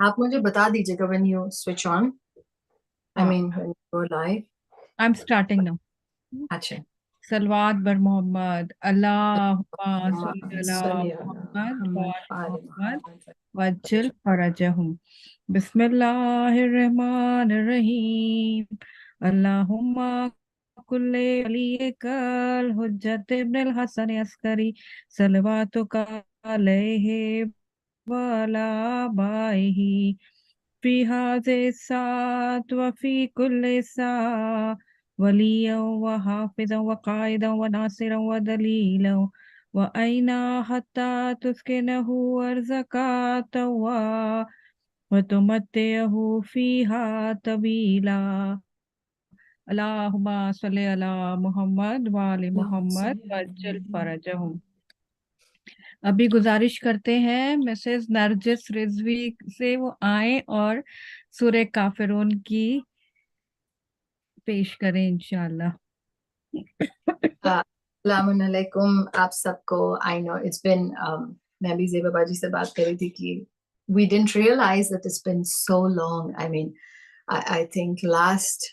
आप मुझे बता दीजिएगा when you switch on. I mean when you go live. I'm starting now. अच्छा. सलवात बर मोहम्मद अल्लाहुम्मा सल्ली अला सल्ली मोहम्मद व अला आले मोहम्मद मोहम्मद. वज्जल फरजहुम बिस्मिल्लाहिर रहमानिर रहीम अल्लाहुम्मा कुल्ले अलीकल हुज्जत इब्नुल हसन अस्करी सलवातुका अलैहि वला बाइही फी हाज़े सात व फी कुल्ले सा वलिया व हाफिज़ा व कायदा व नासिरा व दलीला व ऐना हत्ता तुस्किनहु अर्ज़काता व तुमत्तिअहु फीहा तवीला अल्लाहुम्मा सल्ली अला मोहम्मद व आले मोहम्मद वज्जल फरजहुम। अभी गुजारिश करते हैं मिसेस नरजिस रिजवी से वो आए और सूरह काफिरून की पेश करें इंशाल्लाह। अस्सलाम वालेकुम आप सबको. I know it's been मैं भी ज़ेबा बाजी से बात कर रही थी कि we didn't realize that it's been so long. I mean I think last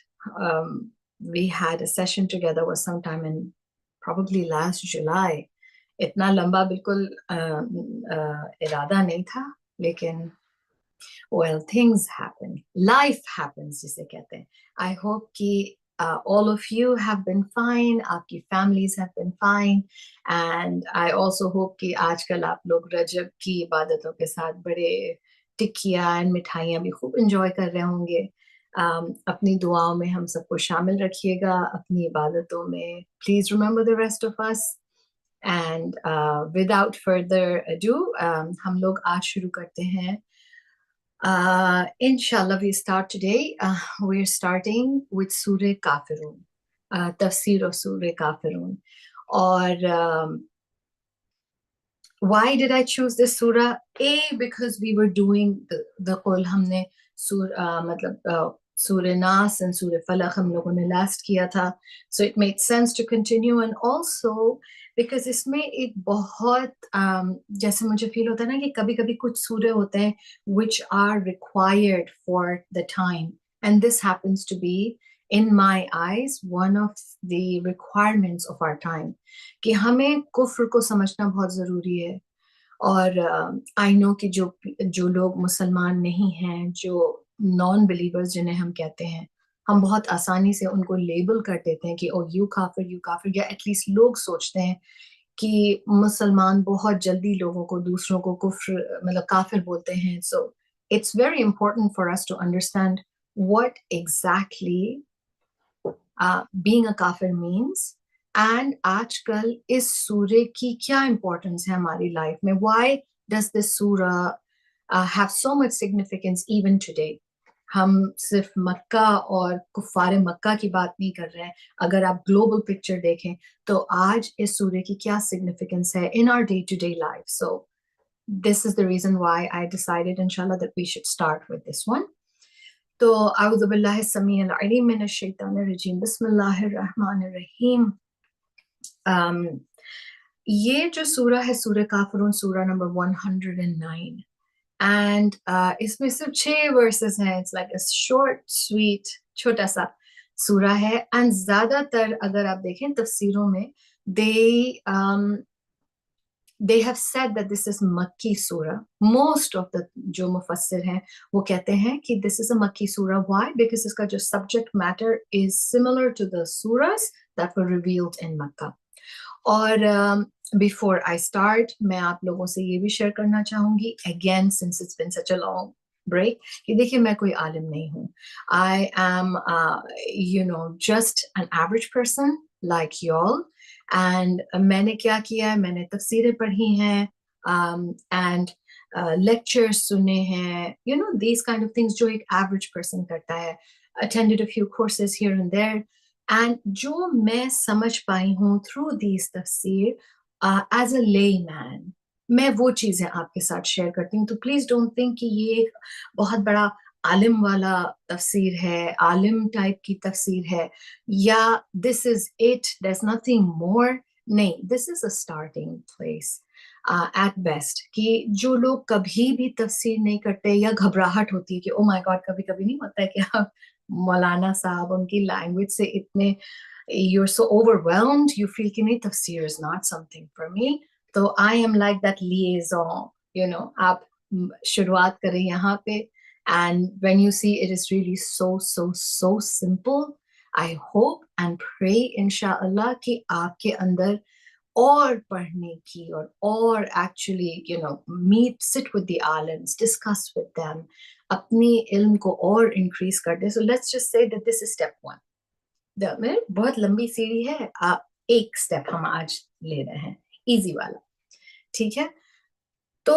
we had a session together was sometime in probably last July. इतना लंबा बिल्कुल इरादा नहीं था, लेकिन well, things happen, life happens जिसे कहते हैं. I hope कि all of you have been fine, आपकी families have been fine, and I also hope कि आजकल आप लोग रजब की इबादतों के साथ बड़े टिक्कियाँ और मिठाइयाँ भी खूब enjoy कर रहे होंगे. अपनी दुआओं में हम सबको शामिल रखिएगा, अपनी इबादतों में. Please remember the rest of us. And without further ado, हम लोग आज शुरू करते हैं. Inshallah, we start today. We're starting with Surah Kafirun, Tafsir of Surah Kafirun. Or why did I choose this surah? Because we were doing the Qul हमने Surah Nas and Surah Falaq हम लोगों ने last किया था. So it made sense to continue, and also because इसमें एक बहुत जैसे मुझे feel होता है ना कि कभी-कभी कुछ सूरह होते हैं which are required for the time, and this happens to be in my eyes one of the requirements of our time कि हमें कुफ्र को समझना बहुत ज़रूरी है. और I know कि जो लोग मुसलमान नहीं हैं, जो नॉन बिलीवर्स जिन्हें हम कहते हैं, हम बहुत आसानी से उनको लेबल कर देते हैं कि ओ यू काफिर, या एटलीस्ट लोग सोचते हैं कि मुसलमान बहुत जल्दी लोगों को, दूसरों को कुफ्र मतलब काफिर बोलते हैं. So it's very important for us to understand what exactly being a kafir means, and आजकल इस सूरे की क्या importance है हमारी लाइफ में. Why does this surah have so much significance even today? हम सिर्फ मक्का और कुफारे मक्का की बात नहीं कर रहे हैं. अगर आप ग्लोबल पिक्चर देखें तो आज इस सूरे की क्या significance है in our day-to-day life. So this is the reason why I decided, inshallah, that we should start with this one. तो अऊज़ु बिल्लाहि समीइल अलीम मिनश शैतानिर रजीम बिस्मिल्लाहिर रहमानिर रहीम. ये जो सूरा है सूरह काफिरून, सूरा नंबर 109, and इसमें सिर्फ 6 वर्सेस हैं. It's like a short sweet छोटा सा सूरा है. एंड ज्यादातर अगर आप देखें तफसीरों में they have said that this is Makki surah. Most of the जो मुफस्सिर हैं वो कहते हैं कि this is a Makki surah. Why? Because इसका जो subject matter is similar to the surahs that were revealed in Makkah. और before I start, मैं आप लोगों से ये भी शेयर करना चाहूँगी, again since it's been such a long break, कि देखिए मैं कोई आलिम नहीं हूँ. I am just an average person like y'all. And मैंने क्या किया है, मैंने तफसीरें पढ़ी हैं and lectures सुने हैं, these kind of things जो एक average person करता है. Attended a few courses here and there, and जो मैं समझ पाई हूँ through these तफसीर as a layman, मैं वो चीज़ें आपके साथ शेयर करती हूँ. तो प्लीज़ डोंट थिंक कि ये बहुत बड़ा आलिम वाला तफसीर है, आलिम टाइप की तफसीर है, या this is it, there's nothing more. नहीं, this is a starting place at best, कि जो लोग कभी भी तफसीर नहीं करते या घबराहट होती है कि ओ माय गॉड, कभी कभी नहीं होता है कि आप मौलाना साहब उनकी लैंग्वेज से इतने you're so overwhelmed, you feel कि नहीं, tafsir is not something for me. तो I am like that liaison, you know, आप शुरुआत करें यहाँ पे, and when you see it is really so simple. I hope and pray inshallah कि आपके अंदर और पढ़ने की और actually, you know, sit with the alims, discuss with them, अपनी इल्म को और increase कर दे. So let's just say that this is step one. में बहुत लंबी सीढ़ी है, आप एक स्टेप हम आज ले रहे हैं, इजी वाला, ठीक है? तो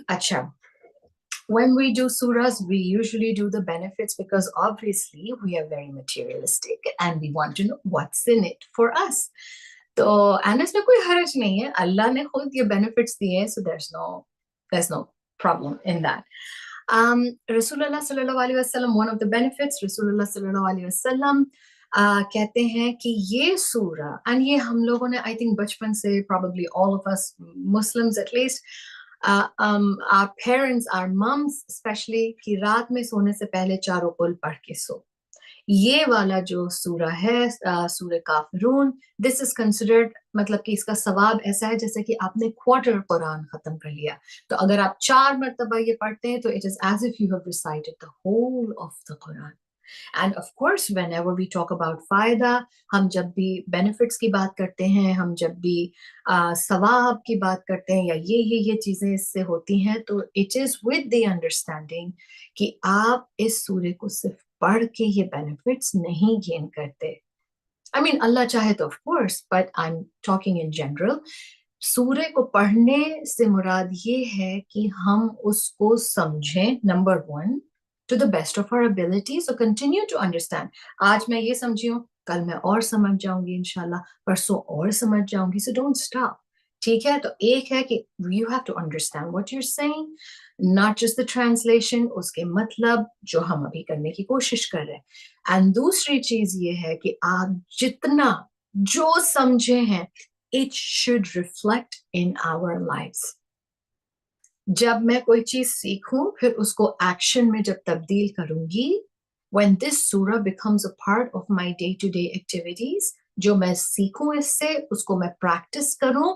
अच्छा, when we do surahs, we usually do the benefits because obviously we are very materialistic and we want to know what's in it for us. तो इसमें कोई हर्ज नहीं है, अल्लाह ने खुद ये benefits दिए हैं, so there's no problem in that. Rasulullah sallallahu alaihi wasallam, one of the benefits, Rasulullah sallallahu alaihi wasallam कहते हैं कि ये सूरा, एंड ये हम लोगों ने आई थिंक बचपन से, probably all of us Muslims at least, our parents, our moms especially, कि रात में सोने से पहले चारों कुल पढ़ के सो. ये वाला जो सूरा है, सूरह काफिरून, दिस इज कंसिडर्ड, मतलब कि इसका सवाब ऐसा है जैसे कि आपने क्वार्टर कुरान खत्म कर लिया. तो अगर आप 4 मरतबा ये पढ़ते हैं तो it is as if you have recited the whole of the Quran. And of course, whenever we talk about फायदा, हम जब भी benefits की बात करते हैं, हम जब भी सवाब की बात करते हैं, या ये चीजें इससे होती हैं, तो it is with the understanding कि आप इस सूरे को सिर्फ पढ़ के ये benefits नहीं gain करते. I mean, अल्लाह चाहे तो of course, but I'm talking in general. सूरे को पढ़ने से मुराद ये है कि हम उसको समझें, number one, to the best of our ability. So continue to understand. आज मैं ये समझी हूँ, कल मैं और समझ जाऊंगी इंशाल्लाह, परसों और समझ जाऊंगी. So don't stop. ठीक है? तो एक है कि you have to understand what you're saying, not just the translation, उसके मतलब, जो हम अभी करने की कोशिश कर रहे हैं. And दूसरी चीज ये है कि आप जितना जो समझे हैं, it should reflect in our lives. जब मैं कोई चीज सीखूं, फिर उसको एक्शन में जब तब्दील करूंगी, when this surah becomes a part of my day-to-day activities, जो मैं सीखूं इससे, उसको मैं प्रैक्टिस करूं,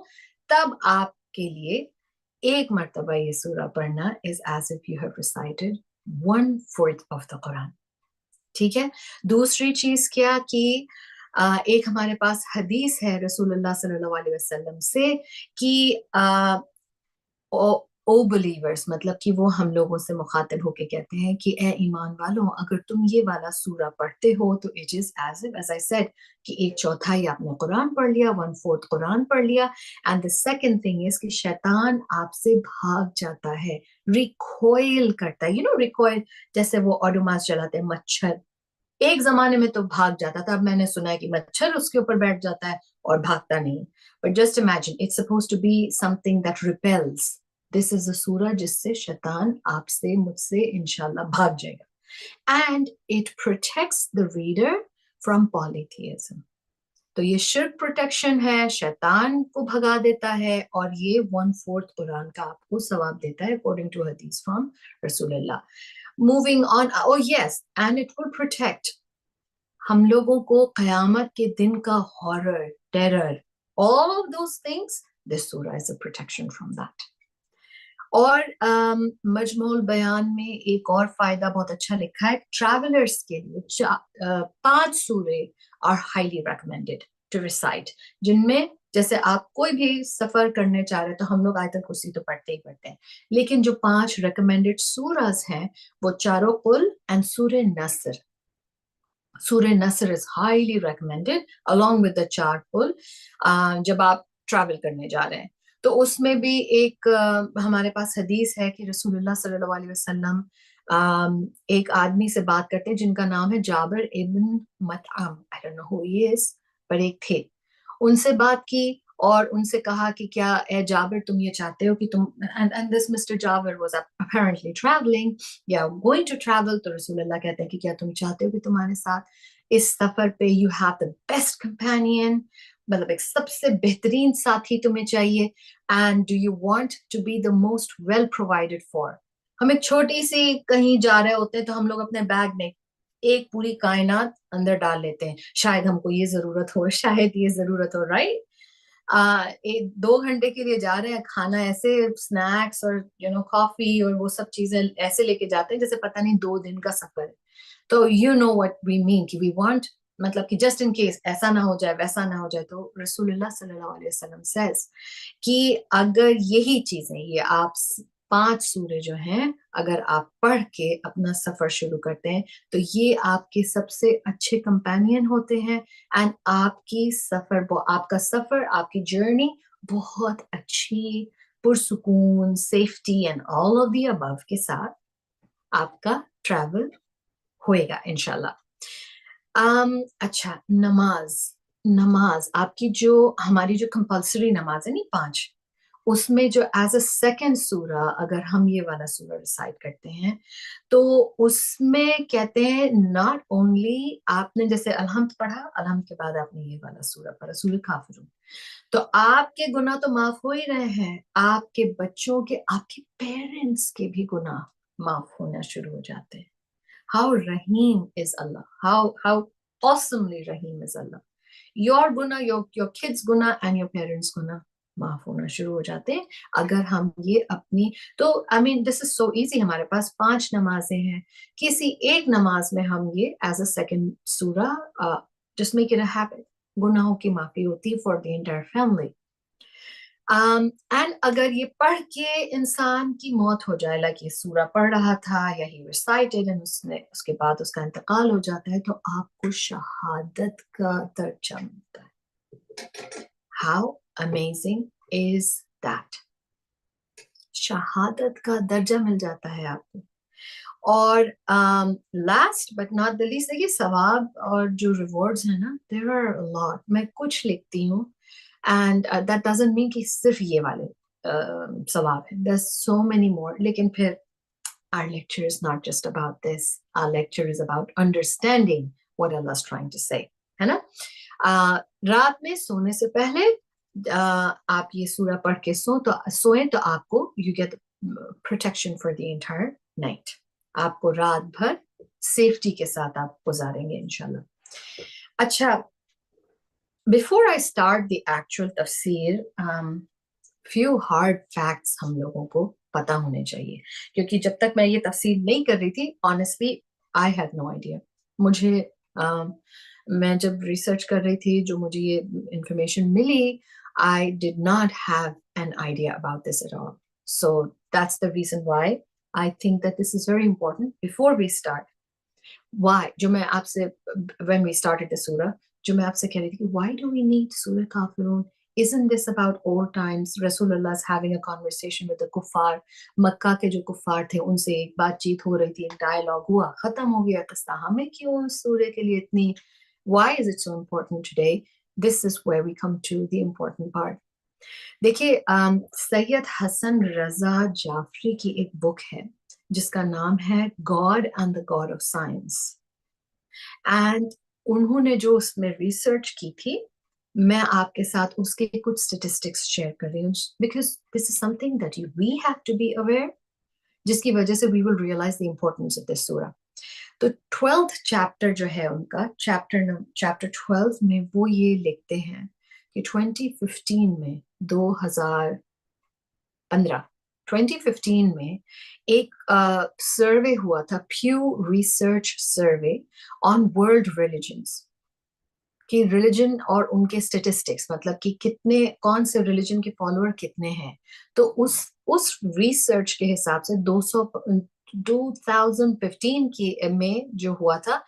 तब आपके लिए एक मर्तबा ये सूरह पढ़ना is as if you have recited 1/4 of the Quran. ठीक है? दूसरी चीज क्या कि एक हमारे पास हदीस है रसूलुल्लाह सल्लल्लाहु अलैहि वसल्लम से कि ओ बिलीवर्स, मतलब कि वो हम लोगों से मुखातिब होके कहते हैं कि ए ईमान वालों, अगर तुम ये वाला सूरा पढ़ते हो तो it is as I said कि 1/4 आपने कुरान पढ़ लिया, 1/4 कुरान पढ़ लिया. And the second thing is कि शैतान आपसे भाग जाता है, रिकॉइल करता है. यू नो रिकॉइल, जैसे वो ऑडोमास चलाते हैं मच्छर, एक जमाने में तो भाग जाता था, अब मैंने सुना है कि मच्छर उसके ऊपर बैठ जाता है और भागता नहीं. But just imagine, it's supposed to be something that repels. This is a सूरा जिससे शैतान आपसे मुझसे इंशाल्लाह भाग जाएगा. And it protects the reader from polytheism. तो ये शिर्क प्रोटेक्शन है, शैतान को भगा देता है, और ये 1/4 कुरान का आपको सवाब देता है अकॉर्डिंग टू हदीस फ्रॉम रसूलुल्लाह. Moving on, oh yes, and it will protect हम लोगों को क़यामत के दिन का horror, terror, all of those things, this surah is a protection from that. और मजमूल बयान में एक और फायदा बहुत अच्छा लिखा है ट्रैवलर्स के लिए. 5 सूरे are highly recommended to recite, जिनमें जैसे आप कोई भी सफर करने चाह रहे हैं तो हम लोग आयतल कुर्सी तो पढ़ते ही पढ़ते हैं, लेकिन जो 5 recommended सूरास हैं वो चारों कुल एंड सूरह नस्र. सूरह नस्र is highly recommended along with the 4 कुल जब आप ट्रैवल करने जा रहे हैं. तो उसमें भी एक हमारे पास हदीस है कि रसूलुल्लाह सल्लल्लाहु अलैहि वसल्लम एक आदमी से बात करते हैं जिनका नाम है Jabir ibn Mutim. I don't know who he is, पर एक थे. उनसे बात की और उनसे कहा कि क्या ए जाबिर, तुम ये चाहते हो कि तुम, and this mister Jabir was apparently travelling या गोइंग टू ट्रैवल. तो रसूलुल्लाह कहते हैं कि क्या तुम चाहते हो कि तुम्हारे साथ इस सफर पे you have the best companion, मतलब एक सबसे बेहतरीन साथी तुम्हें चाहिए, and do you want to be the most well provided for. हम एक छोटी सी कहीं जा रहे होते हैं तो हम लोग अपने बैग में एक पूरी कायनात अंदर डाल लेते हैं, शायद हमको ये जरूरत हो, शायद ये जरूरत हो, राइट। एक 2 घंटे के लिए जा रहे हैं, खाना ऐसे स्नैक्स और कॉफी और वो सब चीजें ऐसे लेके जाते हैं जैसे पता नहीं 2 दिन का सफर है। तो you know what we mean कि वी वांट, मतलब कि जस्ट इन केस ऐसा ना हो जाए वैसा ना हो जाए, तो रसूलुल्लाह सल्लल्लाहु अलैहि वसल्लम सेज कि अगर यही चीजें, ये आप 5 सूरे जो हैं, अगर आप पढ़ के अपना सफर शुरू करते हैं तो ये आपके सबसे अच्छे कंपेनियन होते हैं, एंड आपका सफर, आपकी जर्नी बहुत अच्छी, पुरसुकून, safety and all of the above के साथ आपका ट्रैवल होएगा इंशाल्लाह। अच्छा, नमाज। नमाज आपकी जो, हमारी जो कंपल्सरी नमाज है नहीं 5, उसमें जो एज अ सेकेंड सूरा अगर हम ये वाला सूरा रिसाइट करते हैं तो उसमें कहते हैं नॉट ओनली आपने जैसे अलहम्द पढ़ा, अलहम्द के बाद आपने ये वाला सूरा पढ़ा, सूरह काफिरुन, तो आपके गुनाह तो माफ हो ही रहे हैं, आपके बच्चों के, आपके पेरेंट्स के भी गुनाह माफ होना शुरू हो जाते हैं। How Raheem is Allah. How awesomely Raheem is Allah. Your guna, your kids guna and your parents guna माफ होना शुरू हो जाते हैं अगर हम ये अपनी, तो I mean this is so easy, हमारे पास 5 नमाजें हैं, किसी एक नमाज में हम ये एज अ सेकंड सूरा just make it a habit, गुनाहों की माफी होती है for the entire family. And अगर ये पढ़ के इंसान की मौत हो जाए, लाइक ये सूरा पढ़ रहा था या ही रिसाइटेड एंड उसके बाद उसका इंतकाल हो जाता है, तो आपको शहादत का दर्जा मिलता है। हाउ अमेजिंग इज दैट, शहादत का दर्जा मिल जाता है आपको। और last but not the least, देखिए सवाब और जो रिवॉर्ड्स है ना, देयर आर अ लॉट, मैं कुछ लिखती हूँ एंड दैट डजंट मीन कि सिर्फ ये वाले सवाब है, देयर सो मेनी मोर, लेकिन फिर our lecture is not just about this, our lecture is about understanding what Allah is trying to say, है ना। रात में सोने से पहले आप ये सूरा पढ़ के सोएं तो आपको you get protection for the entire night, आपको रात भर सेफ्टी के साथ आप गुजारेंगे इंशाल्लाह। अच्छा, before I start the actual tafsir, few hard facts हम लोगों को पता होने चाहिए, क्योंकि जब तक मैं ये तफसीर नहीं कर रही थी, honestly I had no idea। मुझे मैं जब रिसर्च कर रही थी, जो मुझे ये इंफॉर्मेशन मिली, I did not have an idea about this at all. So that's the reason why I think that this is very important before we start. Why? जो मैं आपसे, when we started the surah, जो मैं आपसे कह रही थी, why do we need Surah Kafirun? Isn't this about old times? Rasulullah is having a conversation with the kuffar. मक्का के जो कुफार थे उनसे एक बातचीत हो रही थी, एक डायलॉग हुआ, खत्म हो गया किस्सा। हमें क्यों उस सूरह के लिए इतनी, why is it so important today? This is where we come to the important part. देखिए, सैयद हसन रजा जाफरी की एक बुक है जिसका नाम है God and the God of science, and उन्होंने जो उसमें रिसर्च की थी, मैं आपके साथ उसके कुछ स्टेटिस्टिक्स शेयर कर रही हूँ, because this is something that we have to be aware, जिसकी वजह से we will realise the importance of this सूरा। तो 12th चैप्टर जो है उनका, चैप्टर 12 में वो ये लिखते हैं कि 2015 में 2015 में एक सर्वे हुआ था, प्यू research survey on world religions, कि रिलीजन और उनके स्टेटिस्टिक्स, मतलब कि कितने, कौन से रिलीजन के फॉलोअर कितने हैं। तो उस रिसर्च के हिसाब से 2015 की में जो हुआ था,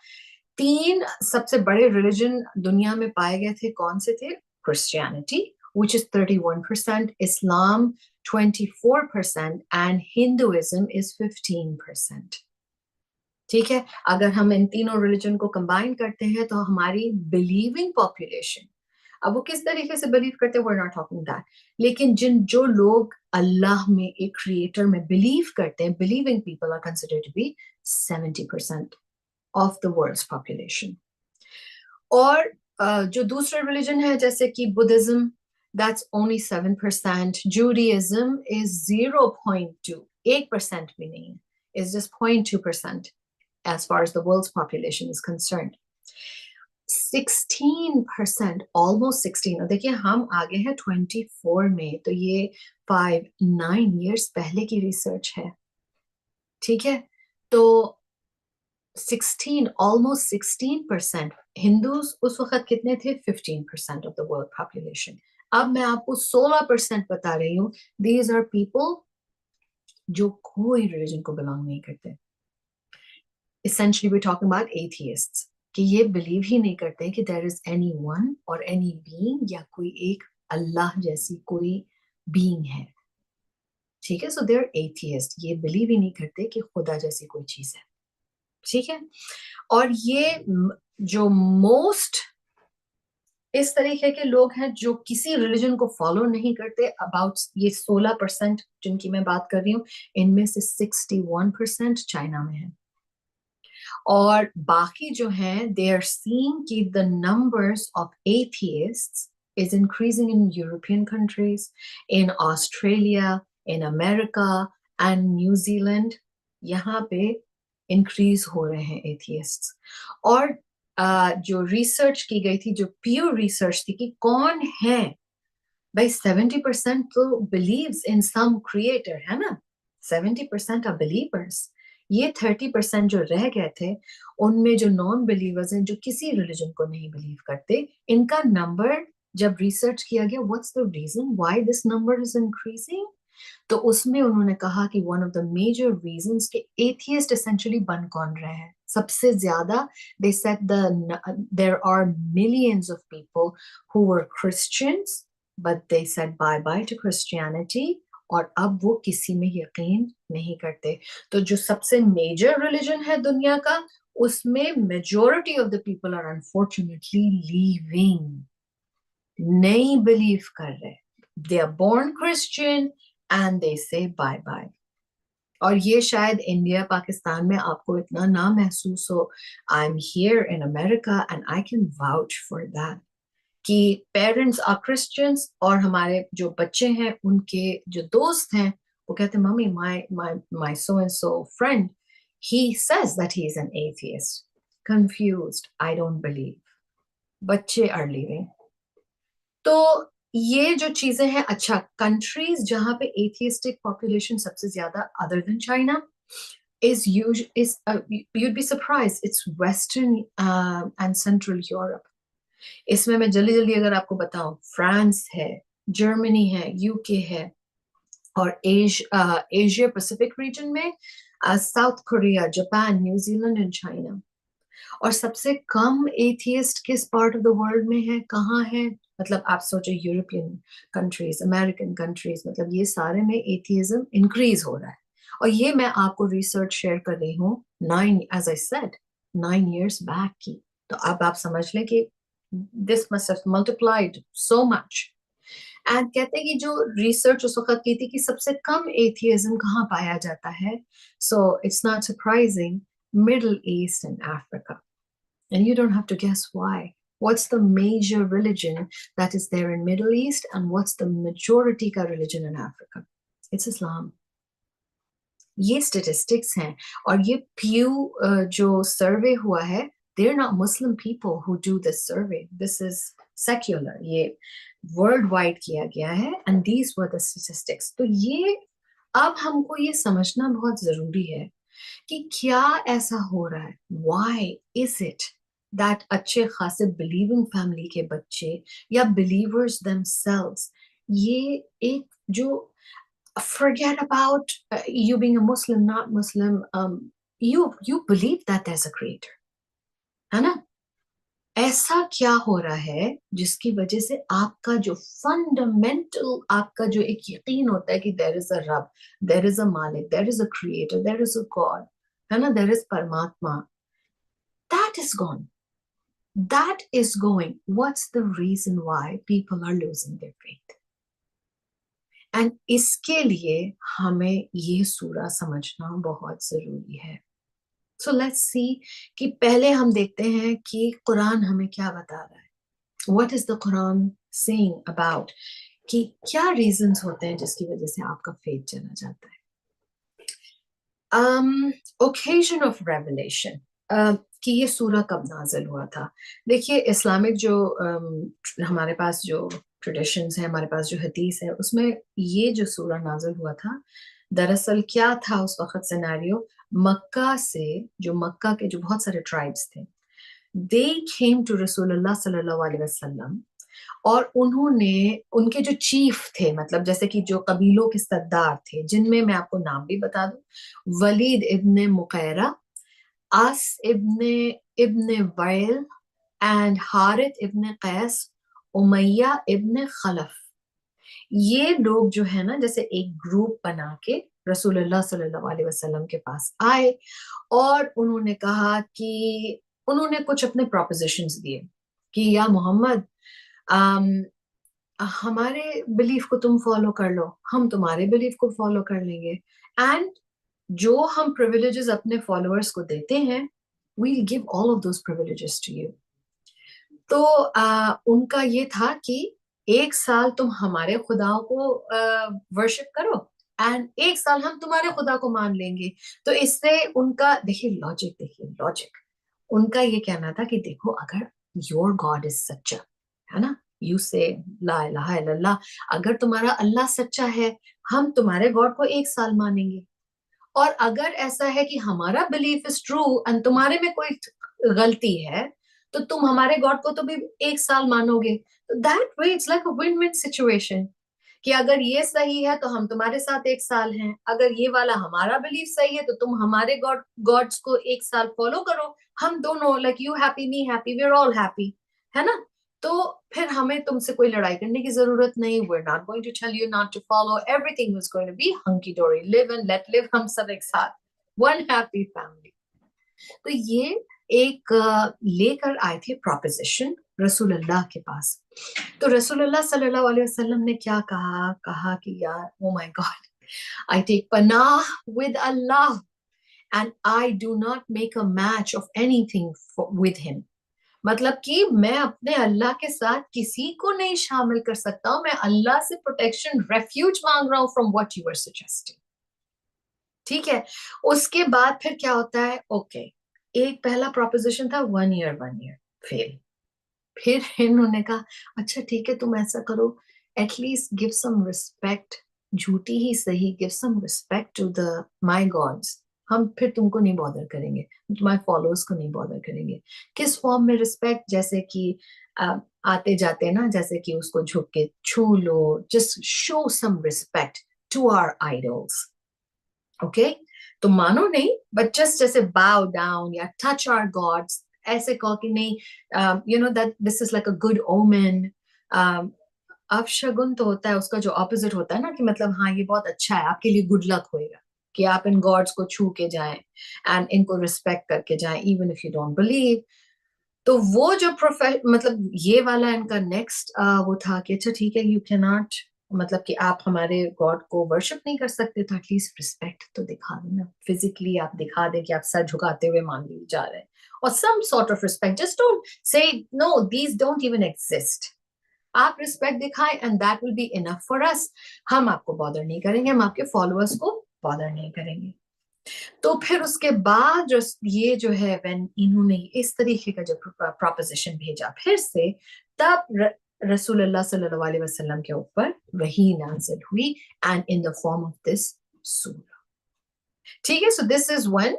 3 सबसे बड़े रिलीजन दुनिया में पाए गए थे, कौन से थे? Christianity which is 31%, Islam 24% and Hinduism is 15%। ठीक है, अगर हम इन तीनों रिलीजन को कंबाइन करते हैं तो हमारी बिलीविंग पॉपुलेशन, अब वो किस तरीके से बिलीव करते हैं, we're not talking that, लेकिन जो लोग अल्लाह में, एक क्रिएटर में बिलीव करते हैं, believing people are considered to be 70% of the world's population। और जो दूसरे रिलीजन है जैसे कि Buddhism, that's only 7%. Judaism is 0.2, 8% भी नहीं है, is just 0.2% as far as the world's population is concerned. 16%, almost 16, और देखिए हम आगे हैं 24 में, तो ये 9 years पहले की रिसर्च है, ठीक है। तो 16, almost 16%. हिंदूज उस वक्त कितने थे? 15% of the world population. अब मैं आपको 16% बता रही हूँ. These are people जो कोई रिलीजन को बिलोंग नहीं करते. Essentially we're talking about atheists, कि ये बिलीव ही नहीं करते कि there is anyone or any being, या कोई एक अल्लाह जैसी कोई being है, ठीक है. So they're atheists, ये बिलीव ही नहीं करते कि खुदा जैसी कोई चीज है, ठीक है. और ये जो मोस्ट इस तरीके के लोग हैं जो किसी रिलीजन को फॉलो नहीं करते, अबाउट ये 16% जिनकी मैं बात कर रही हूँ, इनमें से 61% चाइना में है. और बाकी जो हैं, दे आर सीइंग कि the numbers of atheists is increasing in European countries, in Australia, in America and New Zealand. यहाँ पे इंक्रीज हो रहे हैं एथियस्ट्स. और जो रिसर्च की गई थी, जो प्योर रिसर्च थी कि कौन है भाई, 70% तो बिलीव्स इन सम क्रिएटर, है ना, 70% आर बिलीवर्स. ये 30% जो रह गए थे, उनमें जो नॉन बिलीवर्स हैं, जो किसी रिलीजन को नहीं बिलीव करते, इनका नंबर जब रिसर्च किया गया, what's the reason why this number is increasing, तो उसमें उन्होंने कहा कि one of the major reasons के एथियस्ट एसेंशियली बन कौन रहे हैं सबसे ज्यादा. They said there are millions of people who were Christians but they said bye bye to Christianity, और अब वो किसी में यकीन नहीं करते. तो जो सबसे मेजर रिलीजन है दुनिया का, उसमें majority of the people are unfortunately leaving, नहीं बिलीव कर रहे. They are born Christian and they say bye bye. और ये शायद इंडिया पाकिस्तान में आपको इतना ना महसूस हो. I'm here in America and I can vouch for that कि पेरेंट्स आर क्रिश्चियंस, और हमारे जो बच्चे हैं, उनके जो दोस्त हैं, वो कहते हैं mummy my so and so friend, he says that he is an atheist. Confused, I don't believe. बच्चे are leaving. तो ये जो चीजें हैं. अच्छा, कंट्रीज जहां पे एथियस्टिक पॉपुलेशन सबसे ज्यादा other than China is you'd be surprised, it's Western and Central Europe. इसमें मैं जल्दी जल्दी अगर आपको बताऊं, फ्रांस है, जर्मनी है, यूके है, और एशिया पैसिफिक रीजन में south Korea, Japan, New Zealand and China. और सबसे कम एथियस्ट किस पार्ट ऑफ द वर्ल्ड में है, कहाँ है? मतलब आप सोचो, यूरोपियन कंट्रीज, अमेरिकन कंट्रीज, मतलब ये सारे में एथियज्म इंक्रीज हो रहा है. और ये मैं आपको रिसर्च शेयर कर रही हूँ 9 years बैक की. तो अब आप समझ लें कि this must have multiplied so much. And कहते हैं कि जो रिसर्च उस वक्त की थी कि सबसे कम एथियज्म कहाँ पाया जाता है. So it's not surprising, Middle East and Africa. And you don't have to guess why. What's the major religion that is there in Middle East, and what's the majority ka religion in Africa? It's Islam. ये statistics हैं. और ये Pew जो survey हुआ है, they're not Muslim people who do this survey. This is secular. ये worldwide किया गया है, and these were the statistics. तो ये अब हमको ये समझना बहुत जरूरी है कि क्या ऐसा हो रहा है. Why is it that अच्छे खासे बिलीविंग फैमिली के बच्चे या बिलीवर्स themselves, ये एक जो forget about you being a Muslim, not Muslim, you believe that there's a creator, है ना. ऐसा क्या हो रहा है जिसकी वजह से आपका जो फंडामेंटल, आपका जो एक यकीन होता है कि देयर इज अ रब, देयर इज अ मालिक, there is a creator, there is a god, है ना, देयर इज परमात्मा, that is gone, that is going. What's the reason why people are losing their faith? And इसके लिए हमें ये सूरा समझना बहुत जरूरी है. सो लेट्स सी कि पहले हम देखते हैं कि कुरान हमें क्या बता रहा है. What is the Quran saying about कि क्या reasons होते हैं जिसकी वजह से आपका faith चला जाता है? Occasion of revelation, कि ये सूरा कब नाजिल हुआ था. देखिए इस्लामिक जो हमारे पास जो ट्रेडिशंस है, हमारे पास जो हदीस है, उसमें ये जो सूरा नाजिल हुआ था, दरअसल क्या था उस वक्त सिनेरियो, मक्का से, जो मक्का के जो बहुत सारे ट्राइब्स थे, दे केम टू रसूलुल्लाह सल्लल्लाहु अलैहि वसल्लम, और उन्होंने, उनके जो चीफ थे, मतलब जैसे कि जो कबीलों के सरदार थे, जिनमें मैं आपको नाम भी बता दूं, वलीद इब्ने मुगैरा, आस इब्ने इब्ने वैल एंड हारिथ इब्ने कैस, उमैया इब्ने खलफ, ये लोग जो है ना, जैसे एक ग्रुप बना के रसूलुल्लाह सल्लल्लाहु अलैहि वसल्लम के पास आए, और उन्होंने कहा कि, उन्होंने कुछ अपने प्रोपोजिशंस दिए कि या मोहम्मद, हमारे बिलीफ को तुम फॉलो कर लो, हम तुम्हारे बिलीफ को फॉलो कर लेंगे, एंड जो हम प्रिविलेजेस अपने फॉलोअर्स को देते हैं, we'll give all of those privileges to you. तो उनका ये था कि एक साल तुम हमारे खुदाओं को वर्शिप करो, एंड एक साल हम तुम्हारे खुदा को मान लेंगे. तो इससे उनका, देखिए लॉजिक, उनका ये कहना था कि देखो, अगर योर गॉड इज सच्चा है ना, यू से ला इलाहा इल्लल्लाह, अगर तुम्हारा अल्लाह सच्चा है, हम तुम्हारे गॉड को एक साल मानेंगे, और अगर ऐसा है कि हमारा बिलीफ इज ट्रू एंड तुम्हारे में कोई गलती है, तो तुम हमारे गॉड को तो भी एक साल मानोगे. That way it's like a win win situation, कि अगर ये सही है तो हम तुम्हारे साथ एक साल हैं, अगर ये वाला हमारा बिलीफ सही है तो तुम हमारे गॉड्स को एक साल फॉलो करो, हम दोनों, like you happy me happy, we are all happy, है ना. तो फिर हमें तुमसे कोई लड़ाई करने की जरूरत नहीं. We are not going to tell you not to follow, everything was going to be hunky dory, live and let live, हम सब एक साथ, वन हैप्पी फैमिली. तो ये एक लेकर आए थे प्रोपोजिशन रसूलुल्लाह के पास. तो रसूलुल्लाह सल्लल्लाहु अलैहि वसल्लम ने क्या कहा कि यार, oh my God, I take पनाह with Allah and I do not make a match of anything with him. मतलब कि मैं अपने अल्लाह के साथ किसी को नहीं शामिल कर सकता हूं, मैं अल्लाह से प्रोटेक्शन, रेफ्यूज मांग रहा हूं from what you are suggesting. ठीक है. उसके बाद फिर क्या होता है, ओके, एक पहला प्रोपोजिशन था 1 year फेल. फिर इन्होंने कहा, अच्छा ठीक है, तुम ऐसा करो, एटलीस्ट गिव सम रिस्पेक्ट, झूठी ही सही, give some respect to the my gods. हम फिर तुमको नहीं बॉदर करेंगे, तुम्हारे फॉलोअर्स को नहीं बॉदर करेंगे. किस फॉर्म में रिस्पेक्ट, जैसे कि आते जाते ना, जैसे कि उसको झुक के छू लो, just show some respect to our idols. Okay, तो मानो नहीं, बट जस्ट जैसे बाउ डाउन या टच आवर गॉड्स, ऐसे कहो कि नहीं, you know that this is like a good omen. अपशगुन तो होता है, उसका जो ऑपोजिट होता है ना, कि मतलब हाँ ये बहुत अच्छा है, आपके लिए गुड लक होएगा कि आप इन गॉड्स को छू के जाएं एंड इनको रिस्पेक्ट करके जाएं, even if you don't believe. तो वो जो मतलब ये वाला इनका नेक्स्ट वो था कि अच्छा ठीक है, यू कैन नॉट, मतलब कि आप हमारे गॉड को वर्शिप नहीं कर सकते, तो एटलीस्ट रिस्पेक्ट तो दिखा देना, फिजिकली आप दिखा दें कि आप सर झुकाते हुए मान लिए जा रहे हैं, और some sort of respect. Just don't say no, these don't even exist. आप रिस्पेक्ट दिखाएं and that will be enough for us. हम आपको बॉदर नहीं करेंगे, हम आपके फॉलोअर्स को बॉदर नहीं करेंगे. तो फिर उसके बाद जो ये जो है, व्हेन इन्होंने इस तरीके का जब प्रोपोजिशन भेजा फिर से, तब रसूलुल्लाह सल्लल्लाहु अलैहि वसल्लम के ऊपर वही नाज़िल हुई, and in the form of this सूरा. ठीक है. सो दिस इज वन.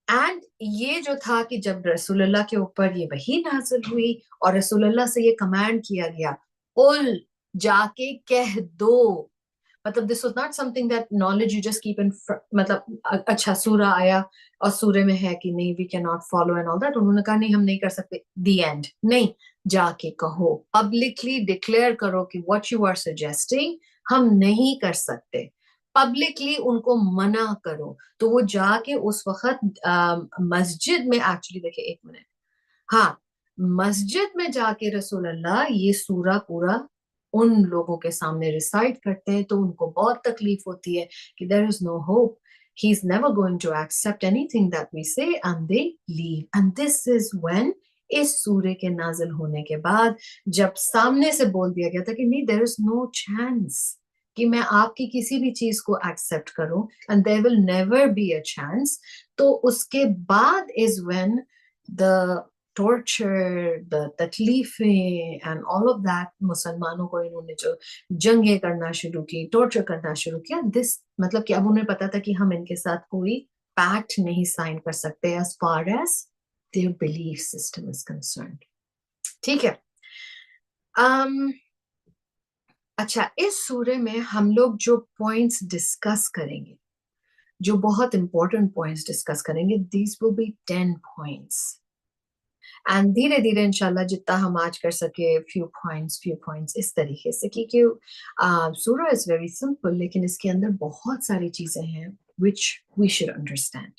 एंड ये जो था कि जब रसूलुल्लाह के ऊपर ये वही नाज़िल हुई और रसूलुल्लाह से ये कमांड किया गया, उल, जाके कह दो. मतलब this was not something that knowledge you just keep in, मतलब अच्छा सूरा आया और सूरे में है कि नहीं we can not follow and all that, उन्होंने कहा नहीं हम नहीं कर सकते, द एंड. नहीं, जाके कहो, पब्लिकली डिक्लेयर करो कि व्हाट यू आर सजेस्टिंग हम नहीं कर सकते, पब्लिकली उनको मना करो. तो वो जाके उस वक्त मस्जिद में, एक्चुअली देखिए एक मिनट, हाँ, मस्जिद में जाके रसूलुल्लाह ये सूरा पूरा उन लोगों के सामने रिसाइट करते हैं, तो उनको बहुत तकलीफ होती है कि there is no hope, he is never going to accept anything that we say, and they leave. And this is when इस सूरे के नाजिल होने के बाद जब सामने से बोल दिया गया था कि नहीं, देयर इज नो चांस कि मैं आपकी किसी भी चीज को एक्सेप्ट करूं, and there will never be a chance, तो उसके बाद is when the torture, the तकलीफें एंड ऑल ऑफ दैट, मुसलमानों को इन्होंने जो जंगें करना शुरू की, टॉर्चर करना शुरू किया, दिस मतलब कि अब उन्हें पता था कि हम इनके साथ कोई पैक्ट नहीं साइन कर सकते as far as their belief system is concerned. ठीक है। अच्छा, इस सूरे में हम लोग जो पॉइंट्स डिस्कस करेंगे, जो बहुत इंपॉर्टेंट पॉइंट्स डिस्कस करेंगे, these will be 10 points, and धीरे धीरे इंशाल्लाह जितना हम आज कर सके, फ्यू पॉइंट्स इस तरीके से, क्योंकि सूरा इज वेरी सिंपल, लेकिन इसके अंदर बहुत सारी चीजें हैं विच वी शुड अंडरस्टैंड।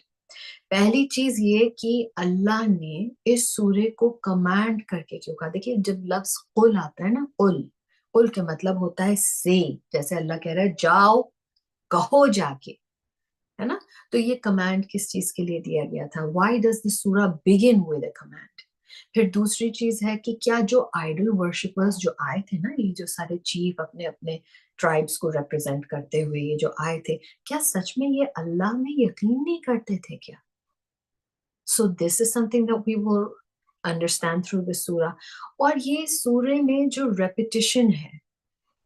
पहली चीज ये कि अल्लाह ने इस सूरे को कमांड करके क्यों कहा। देखिए, जब लफ्ज कुल आता है ना, कुल के मतलब होता है से, जैसे अल्लाह कह रहा है जाओ कहो जाके, है ना। तो ये कमांड किस चीज के लिए दिया गया था? व्हाई डज द सूरा बिगिन विद अ कमांड? फिर दूसरी चीज है कि क्या जो आइडल वर्शिपर्स जो आए थे ना, ये जो सारे चीफ अपने अपने ट्राइब्स को रिप्रेजेंट करते हुए ये जो आए थे, क्या सच में ये अल्लाह में यकीन नहीं करते थे क्या? So this is something that we will understand through the सूरा। और ये सूरे में जो रेपिटिशन है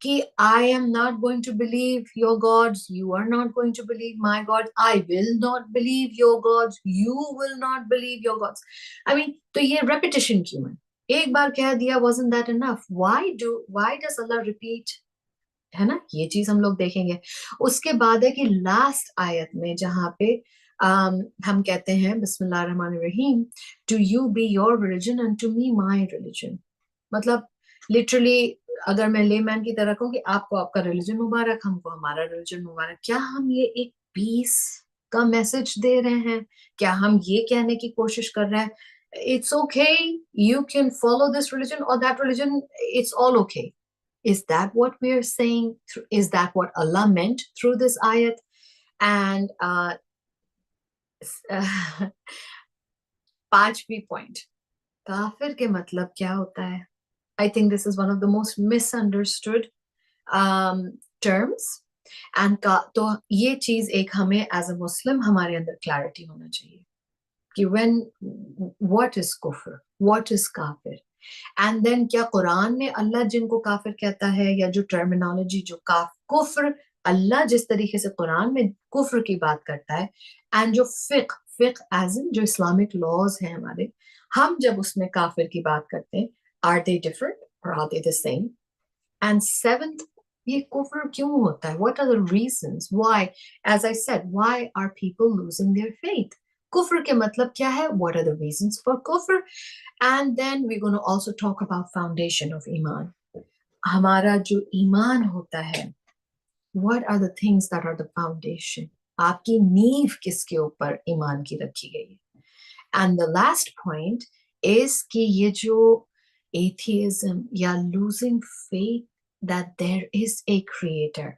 कि I am not going to believe your gods, you are not going to believe my God, I will not believe your gods, you will not believe your gods. I mean, तो ये repetition क्यों है? एक बार कह दिया, wasn't that enough? Why does Allah repeat? है ना, ये चीज हम लोग देखेंगे। उसके बाद है कि लास्ट आयत में जहां पे हम कहते हैं बिस्मिल्लाह रहमान रहीम, to you be your religion and to me my religion. मतलब लिटरली अगर मैं लेमैन की तरह कहूँ कि आपको आपका रिलीजन मुबारक, हमको हमारा रिलीजन मुबारक, क्या हम ये एक पीस का मैसेज दे रहे हैं? क्या हम ये कहने की कोशिश कर रहे हैं it's okay, you can follow this religion और that religion, it's all okay? Is that what we are saying? Is that what Allah meant through this ayat? And पांचवी पॉइंट, काफिर के मतलब क्या होता है? I think this is one of the most misunderstood terms. And तो ये चीज एक हमें एज अ मुस्लिम हमारे अंदर क्लैरिटी होना चाहिए कि when what is कुफ्र, what is काफिर, एंड देन क्या कुरान में अल्लाह जिनको काफिर कहता है, या जो टर्मिनोलॉजी जो कुफ्र, अल्लाह जिस तरीके से कुरान में कुफ्र की बात करता है, एंड जो फिक एज इन जो इस्लामिक लॉज हैं हमारे, हम जब उसमें काफिर की बात करते हैं, आर दे डिफरेंट और are they the same? And seventh, ये कुफ्र क्यों होता है? What are the reasons why, as I said, why are people losing their faith? कुफ्र के मतलब क्या है? What are the reasons for कुफ्र? And then we're going to also talk about foundation of iman. हमारा जो ईमान होता है, what are the things that are the foundation? आपकी नींव किसके ऊपर ईमान की रखी गई है? And the last point is कि ये जो atheism या losing faith that there is a creator,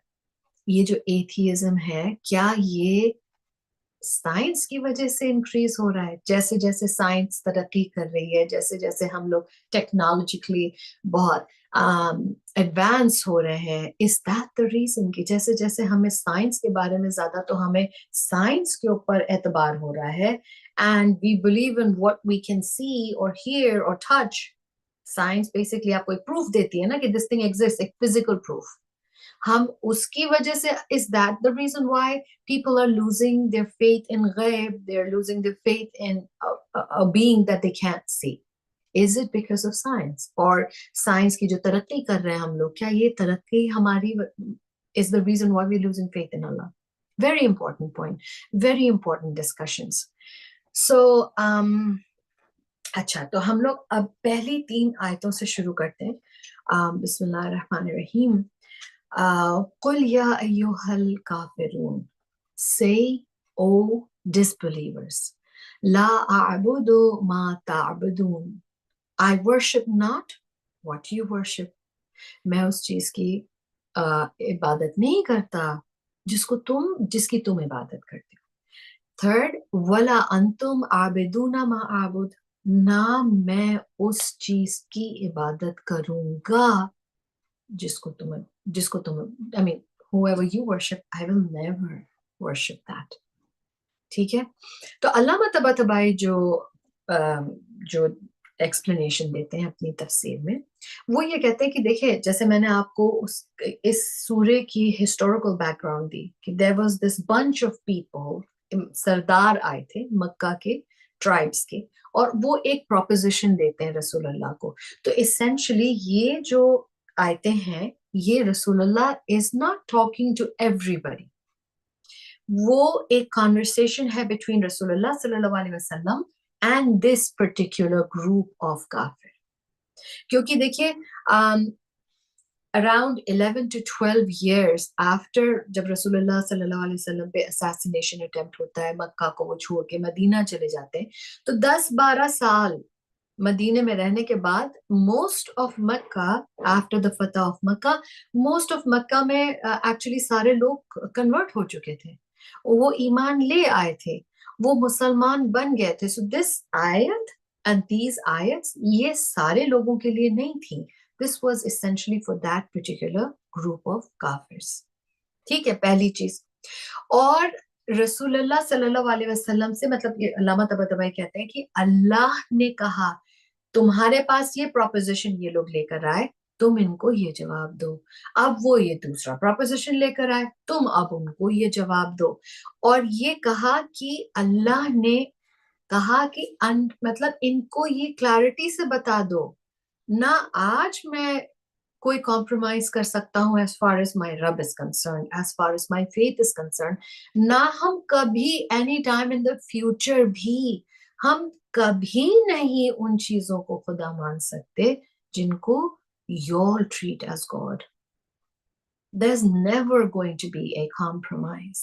ये जो atheism है, क्या ये साइंस की वजह से इंक्रीज हो रहा है? जैसे जैसे साइंस तरक्की कर रही है, जैसे जैसे हम लोग टेक्नोलॉजिकली बहुत एडवांस हो रहे हैं, इज दैट द रीजन कि जैसे जैसे हमें साइंस के बारे में ज्यादा, तो हमें साइंस के ऊपर एतबार हो रहा है, and we believe in what we can see और हियर और टच। साइंस बेसिकली आपको एक प्रूफ देती है ना कि दिस थिंग एग्जिस्ट, एक फिजिकल प्रूफ। हम उसकी वजह से, is that the reason why people are losing their faith in ghaib, they're losing their faith in a being that they can't see? Is it because of science? और science की जो तरक्की कर रहे हैं हम लोग, क्या ये तरक्की हमारी is the reason why we're losing faith in Allah? Very important point, very important discussions. So अच्छा, तो हम लोग अब पहली 3 आयतों से शुरू करते हैं। बिस्मिल्लाह रहमान रहीम। Qul ya ayyuhal kafirun, say, O disbelievers, la a'budu ma ta'budun, I worship not what you worship. मैं उस चीज की इबादत नहीं करता जिसकी तुम इबादत करते हो। थर्ड, वला अंतुम आबिदूना मा आबुद, ना मैं उस चीज की इबादत करूंगा जिसको तुम I mean whoever you worship, I will never worship that. ठीक है, तो अल्लामा तबातबाई जो एक्सप्लेनेशन देते हैं अपनी तफसीर में, वो ये कहते हैं कि देखिए, जैसे मैंने आपको इस सूरे की हिस्टोरिकल बैकग्राउंड दी कि there was this bunch of people, सरदार आए थे मक्का के ट्राइब्स के, और वो एक प्रोपोजिशन देते हैं रसूलुल्लाह को। तो इसेंशली ये जो आयतें हैं, ये रसूलुल्लाह is not talking to everybody, वो एक कॉन्वर्सेशन है बिटवीन रसूलुल्लाह सल्लल्लाहु अलैहि वसल्लम and this particular group of काफिर। क्योंकि देखिए अराउंड 11 to 12 years आफ्टर, जब रसूलुल्लाह सल्लल्लाहु अलैहि वसल्लम पे असैसिनेशन अटेम्प्ट होता है, मक्का को वो छोड़ के मदीना चले जाते हैं, तो 10-12 साल मदीने में रहने के बाद most of Mecca, after the फतह ऑफ मक्का, मोस्ट ऑफ मक्का में एक्चुअली सारे लोग कन्वर्ट हो चुके थे, वो ईमान ले आए थे, वो मुसलमान बन गए थे। सो दिस आयत एंड दीज आयत्स ये सारे लोगों के लिए नहीं थी, this was essentially for that particular group of काफिर्स। ठीक है, पहली चीज। और रसूलुल्लाह सल्लल्लाहु अलैहि वसल्लम से, मतलब ये अल्लामा तबातबाई कहते हैं कि अल्लाह ने कहा तुम्हारे पास ये प्रोपोजिशन ये लोग लेकर आए, तुम इनको ये जवाब दो। अब वो ये दूसरा प्रोपोजिशन लेकर आए, तुम अब उनको ये जवाब दो। और ये कहा कि अल्लाह ने कहा कि मतलब इनको ये क्लैरिटी से बता दो, ना आज मैं कोई कॉम्प्रोमाइज कर सकता हूं एज फार एज माई रब is concern, as far as my faith is concern, ना हम कभी any time in the future भी हम कभी नहीं उन चीजों को खुदा मान सकते जिनको you'll treat as God. There's never going to be a compromise.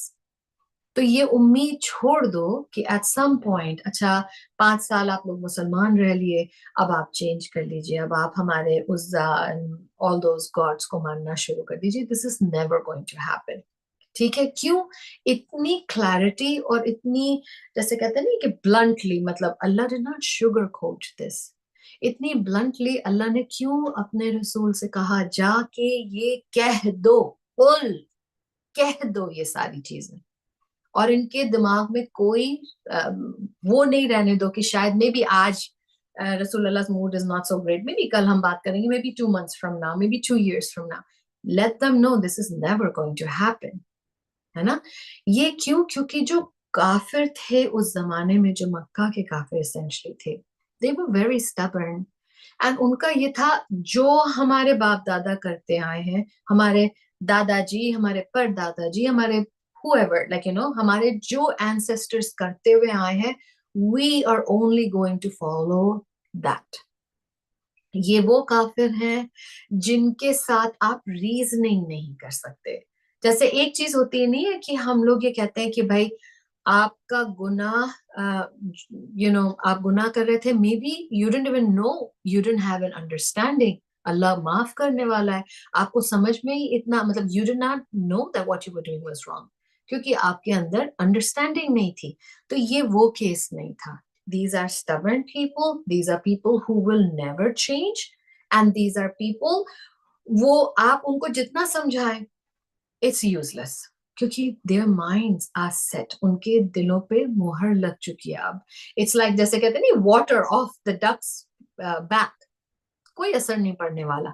तो ये उम्मीद छोड़ दो कि एट सम पॉइंट, अच्छा 5 साल आप लोग मुसलमान रह लिए, अब आप चेंज कर लीजिए, अब आप हमारे उज़्ज़ा एंड ऑल दोज गॉड्स को मानना शुरू कर दीजिए। This is never going to happen. ठीक है, क्यों? इतनी क्लैरिटी और इतनी, जैसे कहते हैं ना कि ब्लंटली, मतलब Allah did not sugar coat this, इतनी ब्लंटली अल्लाह ने क्यों अपने रसूल से कहा जाके ये कह दो, कुल कह दो ये सारी चीजें, और इनके दिमाग में कोई वो नहीं रहने दो कि शायद मे बी आज Rasulullah's mood is not so great, maybe कल हम बात करेंगे, maybe 2 months from now, maybe 2 years from now, let them know this is never going to happen। है ना? ये क्यों? क्योंकि जो काफिर थे उस जमाने में, जो मक्का के काफिर एसेंशियली थे, they were very stubborn, and उनका ये था जो हमारे बाप दादा करते आए हैं, हमारे दादाजी, हमारे परदादाजी, हमारे whoever, like you know, हमारे जो ancestors करते हुए आए हैं, we are only going to follow that। ये वो काफिर हैं जिनके साथ आप रीजनिंग नहीं कर सकते। जैसे एक चीज होती नहीं है कि हम लोग ये कहते हैं कि भाई आपका गुनाह, आप गुनाह कर रहे थे, maybe you didn't even know, you didn't have an understanding, Allah माफ करने वाला है, आपको समझ में ही इतना, मतलब you did not know that what you were doing was wrong, क्योंकि आपके अंदर अंडरस्टैंडिंग नहीं थी। तो ये वो केस नहीं था। These are stubborn people, these are people who will never change, and these are people, वो आप उनको जितना समझाएं it's useless, क्योंकि their minds are set, उनके दिलों पे मोहर लग चुकी है अब। It's like जैसे कहते हैं नहीं, water off the duck's back, कोई असर नहीं पड़ने वाला।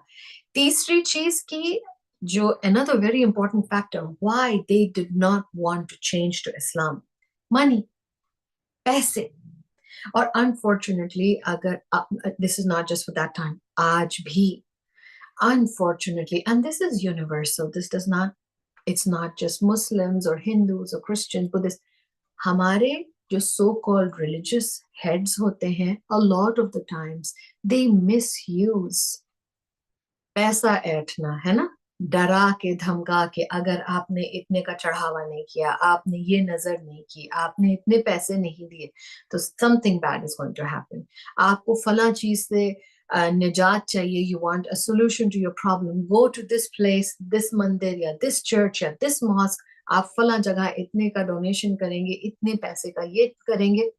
तीसरी चीज की जो another very important factor why they did not want to change to Islam, money, पैसे। और अनफॉर्चुनेटली, अगर this is not just for that time, आज भी unfortunately, and this is universal, this does not, it's not just Muslims और Hindus और Christians, Buddhist, हमारे जो so called religious heads होते हैं, a lot of the times they misuse पैसा ऐंठना, है ना, डरा के धमका के, अगर आपने इतने का चढ़ावा नहीं किया, आपने ये नजर नहीं की, आपने इतने पैसे नहीं दिए, तो something bad is going to happen. आपको फला चीज से निजात चाहिए, you want a solution to your problem, go to this place, this मंदिर या दिस चर्च या दिस मॉस्क, आप फला जगह इतने का डोनेशन करेंगे, इतने पैसे का ये करेंगे।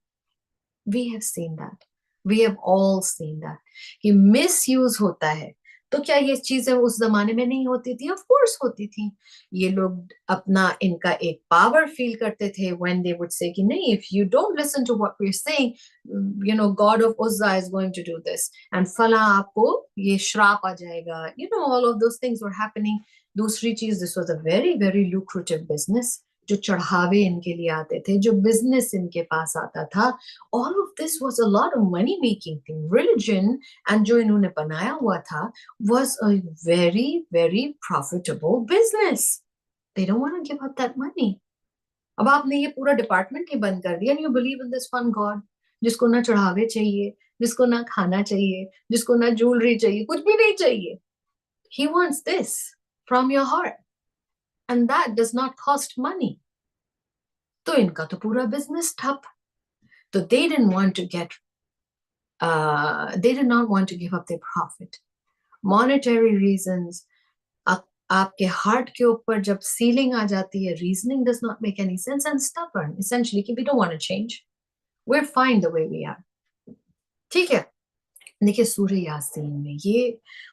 We have seen that. We have all seen that कि misuse होता है। तो क्या ये चीजें उस जमाने में नहीं होती थी? ऑफ कोर्स होती थी। ये लोग अपना इनका एक पावर फील करते थे when they would say कि नहीं, if you don't listen to what we're saying, you know, God of Uzza is going to do this and फला आपको ये श्राप आ जाएगा, you know, all of those things were happening। दूसरी चीज, this was a very very lucrative business। जो चढ़ावे इनके लिए आते थे, जो बिजनेस इनके पास आता था, all of this was a lot of money making thing। Religion and जो इन्होंने बनाया हुआ था was a very very profitable business। They don't want to give up that money। अब आपने ये पूरा डिपार्टमेंट ही बंद कर दिया and you believe in this one God जिसको ना चढ़ावे चाहिए, जिसको ना खाना चाहिए, जिसको ना ज्वेलरी चाहिए, कुछ भी नहीं चाहिए। He wants this from your heart and that does not cost money। तो इनका तो पूरा बिजनेस ठप। तो they didn't want to get they did not want to give up their profit। Monetary reasons, आपके हार्ट के ऊपर जब सीलिंग आ जाती है, reasoning does not make any sense and stubborn essentially कि we don't want to change, we are fine the way we are. ठीक है, देखिए सूरह यासीन में ये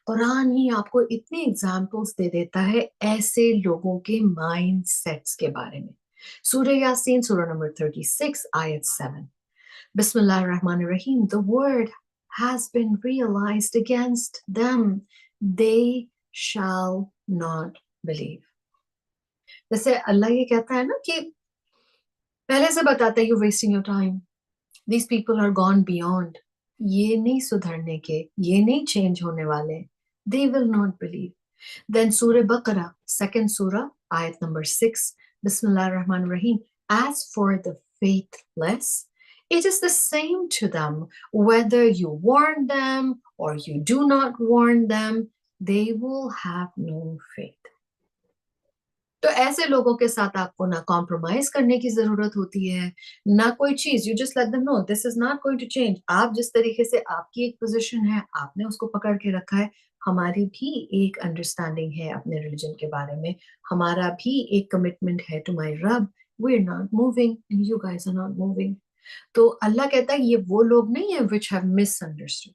कुरान ही आपको इतने एग्जाम्पल्स दे देता है ऐसे लोगों के माइंड सेट्स के बारे में। सूरह यासीन सूरह नंबर 36 आयत 7, Bismillahir-Rahmanir-Rahim, the word has been realized against them, they shall not believe। जैसे अल्लाह ये कहता है ना कि पहले से बताता है, you wasting your time, these people are gone beyond, ये नहीं सुधरने के, ये नहीं चेंज होने वाले, they will not believe। Then Surah Baqarah, second surah, ayat number 6, Bismillahir-Rahmanir-Rahim, as for the faithless, it is the same to them whether you warn them or you do not warn them, they will have no faith। तो ऐसे लोगों के साथ आपको ना compromise करने की जरूरत होती है, ना कोई चीज। You just let them know this is not going to change. आप जिस तरीके से, आपकी एक पोजीशन है, आपने उसको पकड़ के रखा है, हमारी भी एक अंडरस्टैंडिंग है अपने रिलीजन के बारे में, हमारा भी एक कमिटमेंट है टू माय रब, we are not moving and you guys are not moving. तो अल्लाह कहता है ये वो लोग नहीं है विच हैव मिसअंडरस्टूड,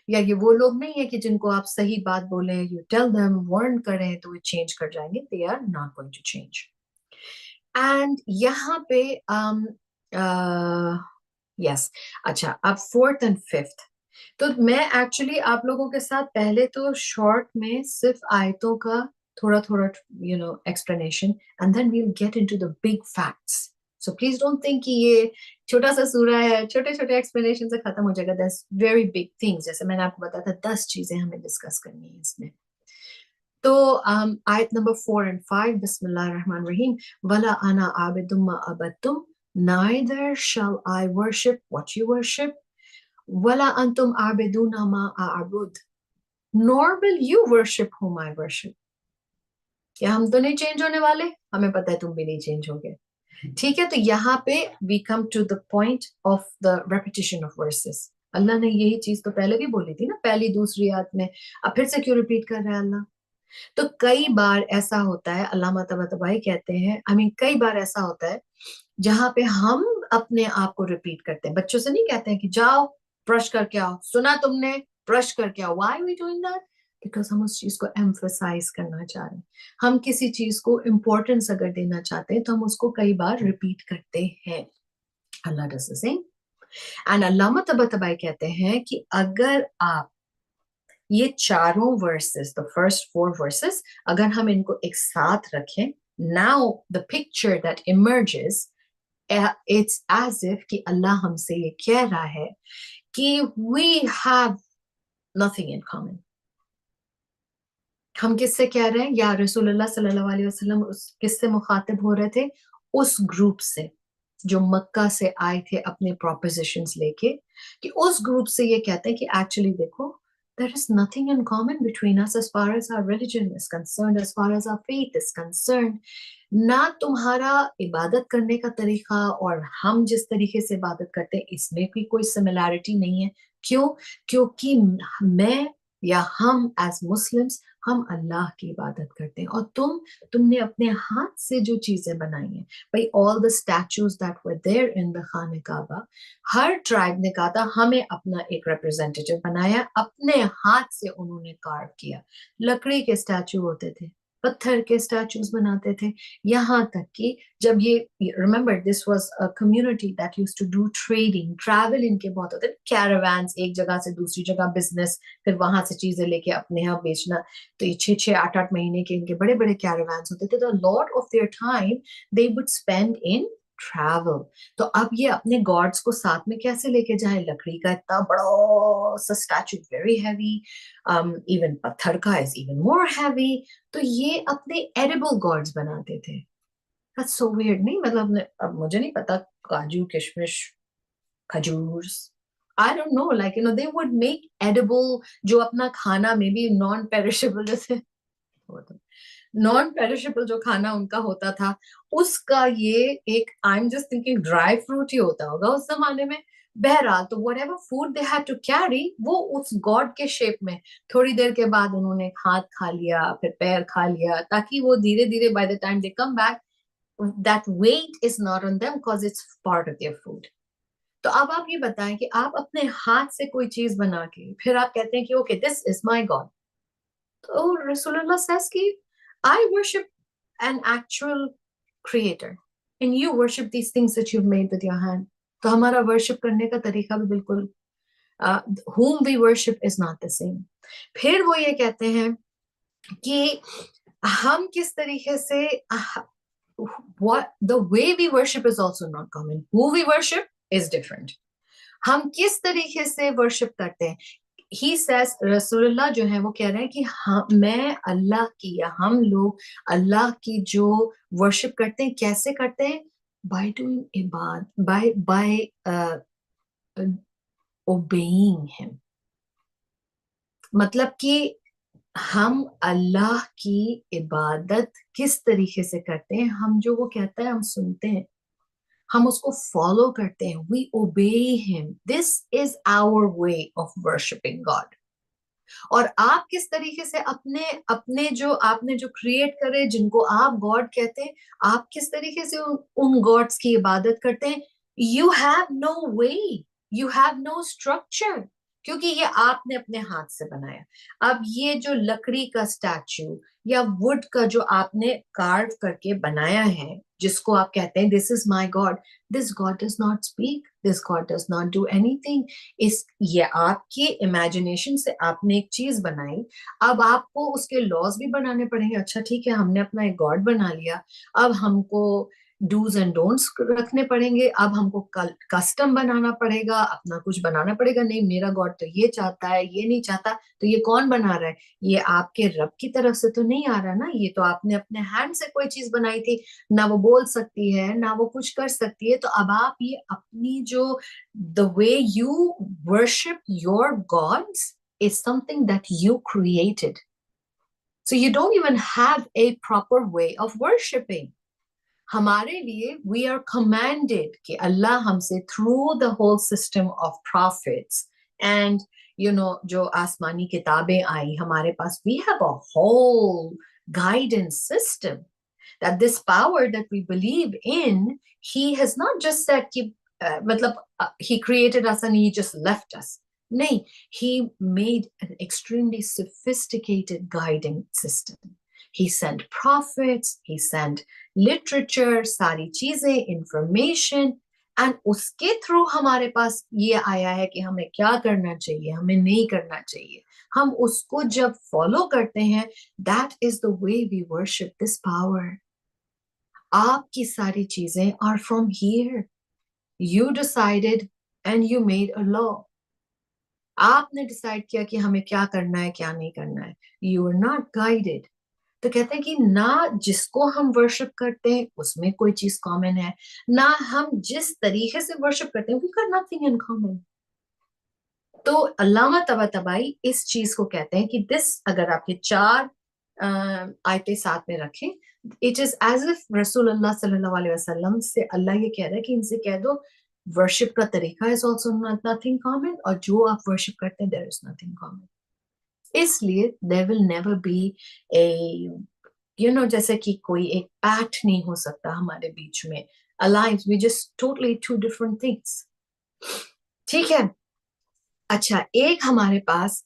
या ये वो लोग नहीं है कि जिनको आप सही बात बोले, यू टेल देम, वार्न करें तो वो चेंज कर जाएंगे, they are not going to change. And यहाँ पे यस अच्छा, अब फोर्थ एंड फिफ्थ, तो मैं एक्चुअली आप लोगों के साथ पहले तो शॉर्ट में सिर्फ आयतों का थोड़ा थोड़ा you know explanation and then we will get into the big facts. So please don't think कि ये छोटा सा सूरा है, छोटे छोटे एक्सप्लेनेशन से खत्म हो जाएगा। That's very big things. जैसे मैंने आपको बताया था 10 चीजें हमें डिस्कस करनी है इसमें। तो आयत number 4 and 5, Bismillahir-Rahmanir-Rahim, Wala ana abidum ma abattum, neither shall I worship what you worship, Wala antum abiduna ma a'bud, nor will you worship whom I worship। क्या हम तो नहीं चेंज होने वाले? हमें पता है तुम भी नहीं चेंज होगे। ठीक है, तो यहाँ पे we come to the point of the repetition of verses. Allah ने यही चीज तो पहले भी बोली थी ना, पहली दूसरी आयत में, अब फिर से क्यों रिपीट कर रहा है अल्लाह? तो कई बार ऐसा होता है, अल्लामा तबतबाई कहते हैं, कई बार ऐसा होता है जहां पे हम अपने आप को रिपीट करते हैं। बच्चों से नहीं कहते हैं कि जाओ ब्रश करके आओ, सुना तुमने, ब्रश करके आओ। Why we doing that? Because हम उस चीज को एम्फसाइज करना चाह रहे हैं, हम किसी चीज को इम्पोर्टेंस अगर देना चाहते हैं तो हम उसको कई बार रिपीट करते हैं। अल्लाह डज द सेम। एंड अल्लामा तबतबाई कहते हैं कि अगर आप ये चारों वर्सेस, द फर्स्ट 4 वर्सेस, अगर हम इनको एक साथ रखें, now the picture that emerges, it's as if कि अल्लाह हमसे ये कह रहा है कि we have nothing in common. हम किससे कह रहे हैं? या रसूलुल्लाह सल्लल्लाहु अलैहि वसल्लम किससे मुखातिब हो रहे थे? उस ग्रुप से जो मक्का से आए थे अपने प्रोपोजिशंस लेके, कि उस ग्रुप से ये कहते हैं कि एक्चुअली देखो, there is nothing in common between us as far as our religion is concerned, as far as our faith is concerned। ना तुम्हारा इबादत करने का तरीका और हम जिस तरीके से इबादत करते हैं इसमें भी कोई सिमिलैरिटी नहीं है। क्यों? क्योंकि मैं या हम एज मुस्लिम्स, हम अल्लाह की इबादत करते हैं। और तुमने अपने हाथ से जो चीजें बनाई हैं, भाई all the statues that were there in the खाने काबा, हर ट्राइब ने कहा था हमें अपना एक रिप्रेजेंटेटिव बनाया, अपने हाथ से उन्होंने कार्व किया। लकड़ी के स्टैचू होते थे, पत्थर के स्टैचूज बनाते थे, यहाँ तक कि जब ये, remember this was a community that used to do trading, travel इनके बहुत होते थे, कैरावान्स, एक जगह से दूसरी जगह बिजनेस, फिर वहां से चीजें लेके अपने यहाँ बेचना। तो ये 6-6 8-8 महीने के इनके बड़े बड़े कैरावान्स होते थे। तो lot of their time they would spend in travel. तो अब ये अपने गॉड्स को साथ में कैसे लेके जाए? लकड़ी का इतना बड़ा सा स्टैचू, वेरी हैवी, इवन पत्थर का इज इवन मोर हैवी। तो ये अपने एडिबल गॉड्स बनाते थे। That's so weird, नहीं? मतलब अब मुझे नहीं पता, काजू, किशमिश, खजूर्स, I don't know, like they would make edible, जो अपना खाना में भी नॉन पेरिशेबल, जैसे नॉन पेरिशेबल जो खाना उनका होता था, उसका ये एक, I am just thinking dry fruit ही होता होगा उस जमाने में। बहरहाल, तो whatever food they had to carry, वो उस गॉड के शेप में। थोड़ी देर के बाद उन्होंने हाथ खा लिया, फिर पैर खा लिया, ताकि वो धीरे धीरे by the time they come back, that weight is not on them because it's part of their food. तो अब आप ये बताएं कि आप अपने हाथ से कोई चीज बना के फिर आप कहते हैं कि okay this is my God. तो रसूलुल्लाह says कि I worship an actual creator and you worship these things that you've made with your hand. तो हमारा वर्शिप करने का तरीका भी बिल्कुल, whom we worship is not the same. फिर वो ये कहते हैं कि हम किस तरीके से, what the way we worship is also not common. Who we worship is different. हम किस तरीके से वर्शिप करते हैं? He says, रसूलुल्लाह जो है वो कह रहे हैं कि मैं अल्लाह की, या हम लोग अल्लाह की जो वर्शिप करते हैं, कैसे करते हैं? By doing ibad, by obeying him. मतलब कि हम अल्लाह की इबादत किस तरीके से करते हैं? हम जो वो कहता है हम सुनते हैं, हम उसको फॉलो करते हैं, we obey him. This is our way of worshiping God. और आप किस तरीके से अपने अपने जो आपने जो क्रिएट करे, जिनको आप गॉड कहते हैं, आप किस तरीके से उन गॉड्स की इबादत करते हैं? You have no way, you have no structure, क्योंकि ये आपने अपने हाथ से बनाया। अब ये जो लकड़ी का स्टैचू या वुड का जो आपने कार्व करके बनाया है, जिसको आप कहते हैं this is my God, this God does not speak, this God does not do anything. ये आपकी इमेजिनेशन से आपने एक चीज बनाई, अब आपको उसके लॉज भी बनाने पड़ेंगे। अच्छा ठीक है, हमने अपना एक गॉड बना लिया, अब हमको डूज एंड डोंट्स रखने पड़ेंगे, अब हमको कस्टम बनाना पड़ेगा, अपना कुछ बनाना पड़ेगा। नहीं, मेरा गॉड तो ये चाहता है, ये नहीं चाहता। तो ये कौन बना रहा है? ये आपके रब की तरफ से तो नहीं आ रहा ना, ये तो आपने अपने हैंड से कोई चीज बनाई थी। ना वो बोल सकती है, ना वो कुछ कर सकती है। तो अब आप ये अपनी जो the way you worship your gods is something that you created. So you don't even have a proper way of worshiping. हमारे लिए we are commanded कि अल्लाह हमसे through the whole system of prophets and जो आसमानी किताबें आई हमारे पास, we have a whole guidance system, that this power that we believe in, he has not just said कि he created us and he just left us. नहीं, he made an extremely sophisticated guiding system. He sent prophets, he sent literature, सारी चीजें, information, and उसके through हमारे पास ये आया है कि हमें क्या करना चाहिए, हमें नहीं करना चाहिए। हम उसको जब फॉलो करते हैं, that is the way we worship this power. आपकी सारी चीजें are from here. You decided and you made a law. आपने डिसाइड किया कि हमें क्या करना है, क्या नहीं करना है। You are not guided. तो कहते हैं कि ना जिसको हम वर्शिप करते हैं उसमें कोई चीज कॉमन है, ना हम जिस तरीके से वर्शिप करते हैं, we got nothing in common. तो अल्लामा तबातबाई इस चीज को कहते हैं कि दिस, अगर आपके 4 आयतें साथ में रखें, इट इज एज इफ रसूलुल्लाह सल्लल्लाहु अलैहि वसल्लम से अल्लाह ये कह रहा है कि इनसे कह दो वर्शिप का तरीका इज ऑल्सो नथिंग कॉमन, और जो आप वर्शिप करते हैं देयर इज नथिंग कॉमन। इसलिए there will never be a जैसे कि कोई एक पैक्ट नहीं हो सकता हमारे बीच में, alliance, we just totally two different things. ठीक है। अच्छा, एक हमारे पास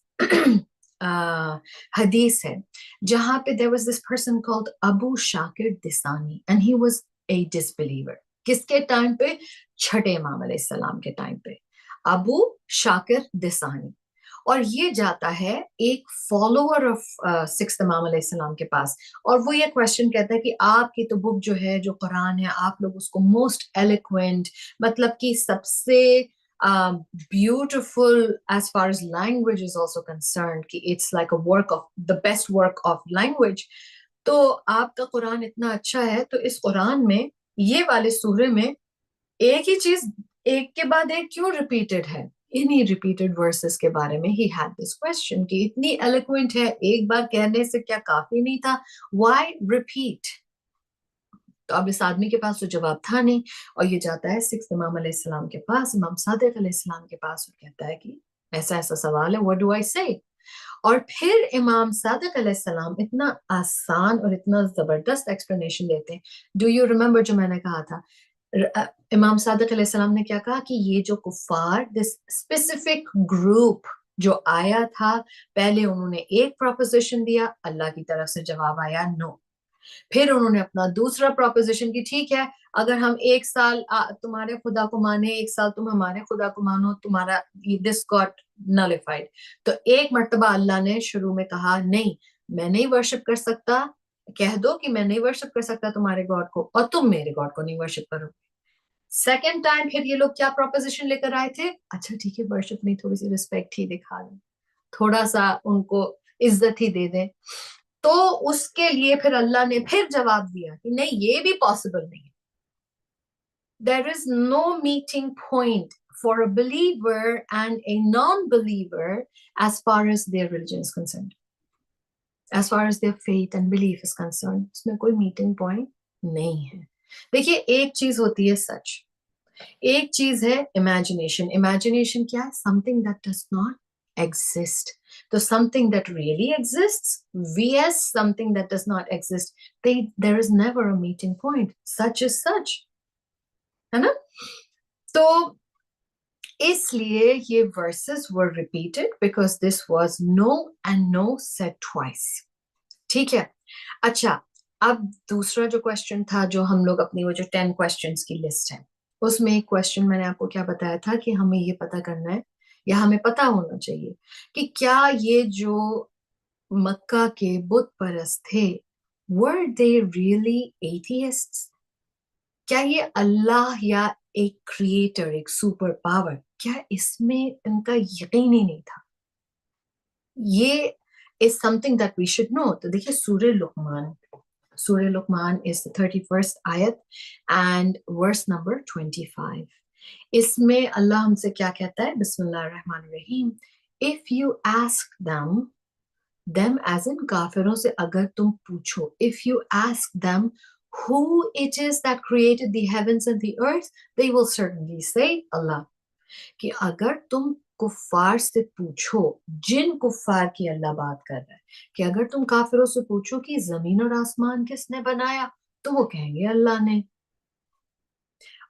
हदीस है जहां पे there was this person called Abu Shakir Disani and he was a disbeliever. किसके टाइम पे? छठे इमाम अलैहिस्सलाम के टाइम पे, अबू शाकिर दिसानी। और ये जाता है एक फॉलोअर ऑफ सिक्स्थ इमाम अलैहिस्सलाम के पास, और वो ये क्वेश्चन कहता है कि आपकी तो बुक जो है, जो कुरान है, आप लोग उसको मोस्ट एलिक्वेंट, मतलब कि सबसे beautiful as far as language is also concerned, कि it's like a work of the best work of language. तो आपका कुरान इतना अच्छा है, तो इस कुरान में ये वाले सूरे में एक ही चीज एक के बाद एक क्यों रिपीटेड है? इन्हीं रिपीटेड वर्सेस के बारे में ही हैड दिस क्वेश्चन कि इतनी एलोक्वेंट है, एक बार कहने से क्या काफी नहीं था? Why repeat? तो अब इस आदमी के पास तो जवाब था नहीं, और ये जाता है सिक्स्थ इमाम अलैहिस्सलाम के पास, इमाम सादिक अलैहिस्सलाम के पास, और कहता है कि ऐसा ऐसा सवाल है, व्हाट डू आई से? और फिर इमाम सादिक अलैहिस्सलाम इतना आसान और इतना जबरदस्त एक्सप्लेनेशन देते हैं। डू यू रिमेम्बर जो मैंने कहा था, इमाम सादिक अलैहिस्सलाम ने क्या कहा कि ये जो कुफार, दिस स्पेसिफिक ग्रुप जो आया था, पहले उन्होंने एक प्रोपोजिशन दिया, अल्लाह की तरफ से जवाब आया नो। फिर उन्होंने अपना दूसरा प्रोपोजिशन की ठीक है, अगर हम एक साल तुम्हारे खुदा को माने, एक साल तुम हमारे खुदा को मानो, तुम्हारा दिस गॉट नलिफाइड। तो एक मर्तबा अल्लाह ने शुरू में कहा नहीं, मैं नहीं वर्शिप कर सकता, कह दो कि मैं नहीं वर्शिप कर सकता तुम्हारे गॉड को, और तुम मेरे गॉड को नहीं वर्शिप करो। सेकेंड टाइम फिर ये लोग क्या प्रोपोजिशन लेकर आए थे? अच्छा ठीक है, वर्शिप नहीं, थोड़ी सी रिस्पेक्ट ही दिखा दें, थोड़ा सा उनको इज्जत ही दे दें। तो उसके लिए फिर अल्लाह ने फिर जवाब दिया कि नहीं, ये भी पॉसिबल नहीं है। There is no meeting point for a believer and a non believer as far as their religion is concerned, as far as their faith and belief is concerned, उसमें कोई मीटिंग पॉइंट नहीं है। देखिए, एक चीज होती है सच, एक चीज है इमेजिनेशन। इमेजिनेशन क्या है? Something that does not exist. So something that really exists vs something that does not exist, there is never a meeting point. Such is such, है ना? तो इसलिए ये verses were repeated because this was no and no said twice. ठीक है। अच्छा, अब दूसरा जो क्वेश्चन था, जो हम लोग अपनी वो जो 10 क्वेश्चंस की लिस्ट है, उसमें एक क्वेश्चन मैंने आपको क्या बताया था कि हमें ये पता करना है, या हमें पता होना चाहिए कि क्या ये जो मक्का के बुत परस्त थे, वर दे रियली एथियस्ट्स? क्या ये अल्लाह या एक क्रिएटर, एक सुपर पावर, क्या इसमें इनका यकीन ही नहीं था? ये is something that we should know. तो देखिए, सूरह Lukman is the 31st ayat and verse number 25. इसमें अल्लाह हमसे क्या कहता है? बिस्मिल्लाह रहमान रहीम। If you ask them as in काफिरों से अगर तुम पूछो, if you ask them who it is that created the heavens and the earth, they will certainly say Allah. कि अगर तुम कुफार से पूछो, जिन कुफार की अल्लाह बात कर रहा है, कि अगर तुम काफिरों से पूछो कि जमीन और आसमान किसने बनाया, तो वो कहेंगे अल्लाह ने।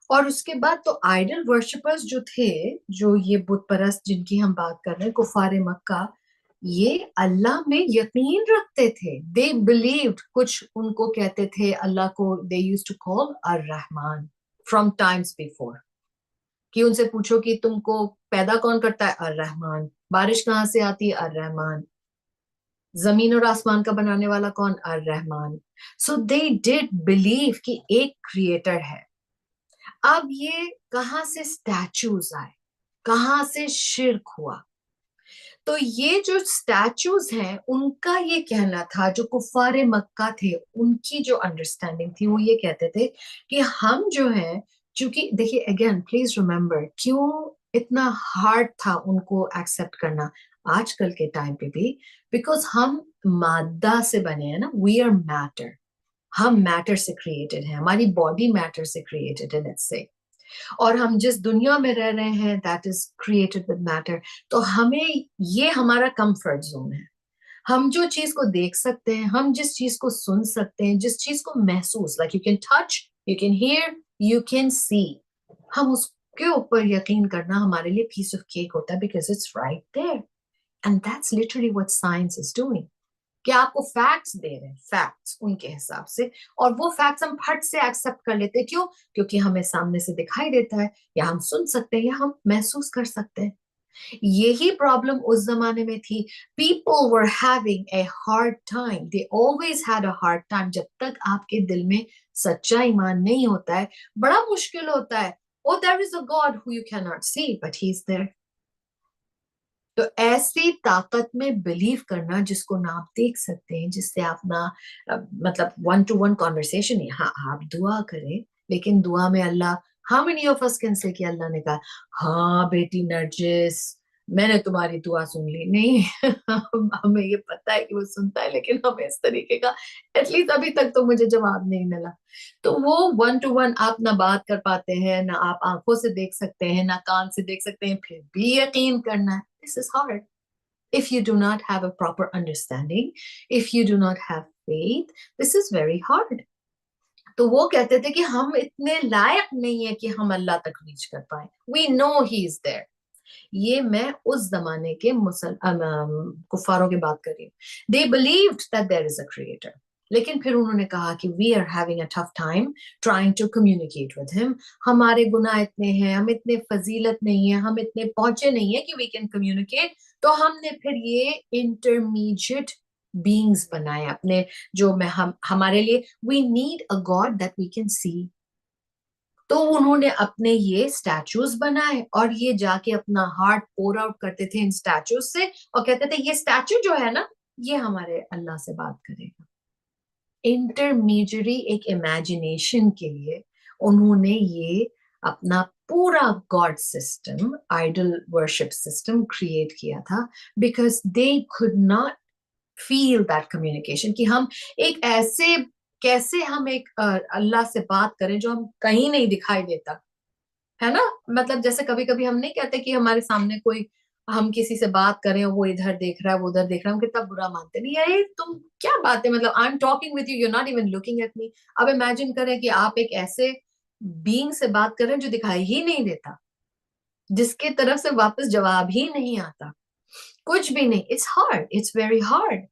और उसके बाद तो आइडल वर्शिपर्स जो थे, जो ये बुत परस्त जिनकी हम बात कर रहे हैं, कुफार मक्का, ये अल्लाह में यकीन रखते थे। दे बिलीव्ड, कुछ उनको कहते थे अल्लाह को, दे यूज्ड टू कॉल अर रहमान फ्रॉम टाइम्स बिफोर, कि उनसे पूछो कि तुमको पैदा कौन करता है? अर रहमान। बारिश कहाँ से आती है? अर रहमान। जमीन और आसमान का बनाने वाला कौन? अर रहमान। सो दे डिड बिलीव कि एक क्रिएटर है। अब ये कहां से स्टैचूज आए, कहां से शिर्क हुआ? तो ये जो स्टैचूज हैं, उनका ये कहना था, जो कुफारे मक्का थे, उनकी जो अंडरस्टैंडिंग थी, वो ये कहते थे कि हम जो है, क्योंकि देखिए अगेन प्लीज रिमेम्बर, क्यों इतना हार्ड था उनको एक्सेप्ट करना आजकल के टाइम पे भी? बिकॉज हम मादा से बने हैं ना, वी आर मैटर, हम मैटर से क्रिएटेड हैं, हमारी बॉडी मैटर से क्रिएटेड है, लेट्स से, और हम जिस दुनिया में रह रहे हैं that is created with matter. तो हमें ये हमारा कंफर्ट जोन है, हम जो चीज को देख सकते हैं, हम जिस चीज को सुन सकते हैं, जिस चीज को महसूस, like you can touch, you can hear, you can see, हम उसके ऊपर यकीन करना हमारे लिए पीस ऑफ केक होता है, because it's right there. And that's literally what science is doing, कि आपको फैक्ट्स दे रहे हैं, फैक्ट्स उनके हिसाब से, और वो फैक्ट्स हम फट से एक्सेप्ट कर लेते हैं। क्यों? क्योंकि हमें सामने से दिखाई देता है, या हम सुन सकते हैं, या हम महसूस कर सकते हैं। यही प्रॉब्लम उस जमाने में थी। People were having a hard time, they always had a hard time. जब तक आपके दिल में सच्चा ईमान नहीं होता है, बड़ा मुश्किल होता है। Oh there is a God who you can not see, but he is there. तो ऐसी ताकत में बिलीव करना, जिसको ना आप देख सकते हैं, जिससे आप ना मतलब वन टू वन कॉन्वर्सेशन ही, हाँ आप दुआ करें, लेकिन दुआ में Allah, how many of us can say कि अल्लाह ने कहा हाँ बेटी नरजिस मैंने तुम्हारी दुआ सुन ली? नहीं। हमें ये पता है कि वो सुनता है, लेकिन हमें इस तरीके का एटलीस्ट अभी तक तो मुझे जवाब नहीं मिला। तो वो वन टू वन आप ना बात कर पाते हैं, ना आप आंखों से देख सकते हैं, ना कान से देख सकते हैं, फिर भी यकीन करना है, this is hard. If you do not have a proper understanding, if you do not have faith, this is very hard. तो वो कहते थे कि हम इतने लायक नहीं है कि हम अल्लाह तक रीच कर पाए। We know he is there. ये मैं उस जमाने के कुफारों की बात कर रही हूँ। They believed that there is a creator. लेकिन फिर उन्होंने कहा कि we are having a tough time trying to communicate with him. हमारे गुनाह इतने हैं, हम इतने फजीलत नहीं है, हम इतने पहुंचे नहीं है कि we can communicate। तो हमने फिर ये intermediate beings बनाए अपने, जो मैं हमारे लिए we need a God that we can see। तो उन्होंने अपने ये स्टैचूज बनाए, और ये जाके अपना हार्ट पोर आउट करते थे इन स्टैचूज से, और कहते थे ये स्टैचू जो है ना, ये हमारे अल्लाह से बात करेगा। इंटरमीडियरी एक इमेजिनेशन के लिए उन्होंने ये अपना पूरा god system, idol worship system create किया था, because they could not feel that communication, कि हम एक ऐसे, कैसे हम एक अल्लाह से बात करें जो हम कहीं नहीं दिखाई देता है ना। मतलब जैसे कभी कभी हम नहीं कहते कि हमारे सामने कोई, हम किसी से बात करें और वो इधर देख रहा है, वो उधर देख रहा है, हम कितना बुरा मानते हैं, नहीं अरे तुम क्या बात है, मतलब I am talking with you, you not even looking at me. अब इमेजिन करें कि आप एक ऐसे बीइंग से बात करें जो दिखाई ही नहीं देता, जिसके तरफ से वापस जवाब ही नहीं आता, कुछ भी नहीं। It's hard, it's very hard.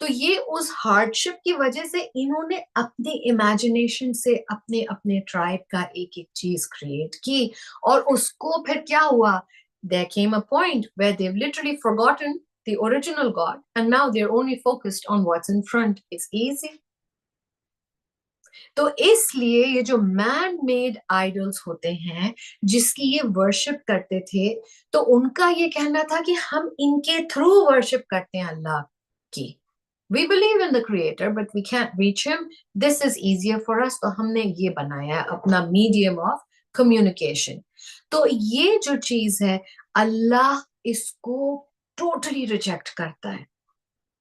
तो ये उस हार्डशिप की वजह से इन्होंने अपनी इमेजिनेशन से अपने अपने ट्राइब का एक एक चीज क्रिएट की, और उसको फिर क्या हुआ, there came a point where they've literally forgotten the original God, and now they're only focused on what's in front. It's easy. तो इसलिए ये जो मैन मेड आइडल्स होते हैं, जिसकी ये वर्शिप करते थे, तो उनका ये कहना था कि हम इनके थ्रू वर्शिप करते हैं अल्लाह की। We believe in the creator, but we can't reach him. This is easier for us. तो हमने ये बनाया अपना medium of communication. तो ये जो चीज है, अल्लाह इसको totally reject करता है,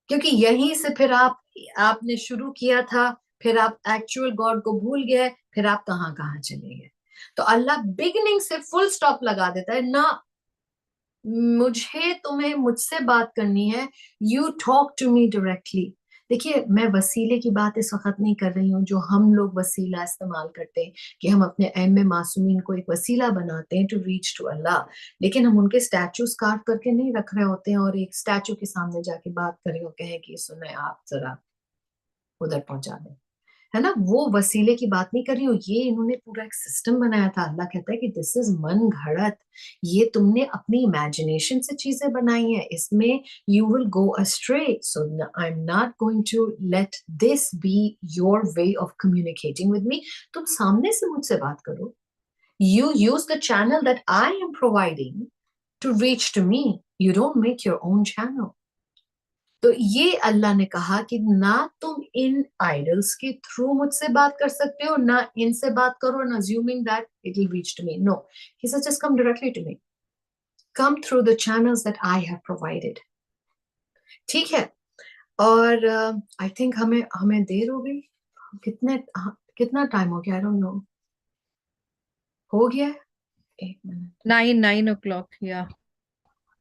क्योंकि यहीं से फिर आपने शुरू किया था, फिर आप एक्चुअल गॉड को भूल गए, फिर आप कहाँ कहाँ चले गए। तो अल्लाह बिगिनिंग से फुल स्टॉप लगा देता है ना, मुझे तुम्हें मुझसे बात करनी है, you talk to me directly. देखिए मैं वसीले की बात इस वक्त नहीं कर रही हूँ, जो हम लोग वसीला इस्तेमाल करते हैं कि हम अपने अइम्मे मासूमीन को एक वसीला बनाते हैं टू रीच टू अल्लाह, लेकिन हम उनके स्टैचूज कार्व करके नहीं रख रहे होते हैं और एक स्टैचू के सामने जाके बात कर रहे होते हैं कि सुने आप जरा उधर पहुंचा दें, है ना। वो वसीले की बात नहीं कर रही हूँ, ये इन्होंने पूरा एक सिस्टम बनाया था। अल्लाह कहता है कि दिस इज मन घड़त, ये तुमने अपनी इमेजिनेशन से चीजें बनाई हैं, इसमें you will go astray. So I am not going to let this be your way of communicating with me. तुम सामने से मुझसे बात करो, you use the channel that I am providing to reach to me, you don't make your own channel. तो ये अल्लाह ने कहा कि ना तुम इन आइडल्स के थ्रू मुझसे बात कर सकते हो, ना इनसे बात करो and assuming that it will reach to me. No, he said just come directly to me. Come through the channels that I have provided. ठीक है। और आई थिंक हमें हमें देर हो गई। कितना टाइम हो गया? आई डोंट नो। हो गया है? 1 मिनट। 9 o'clock, या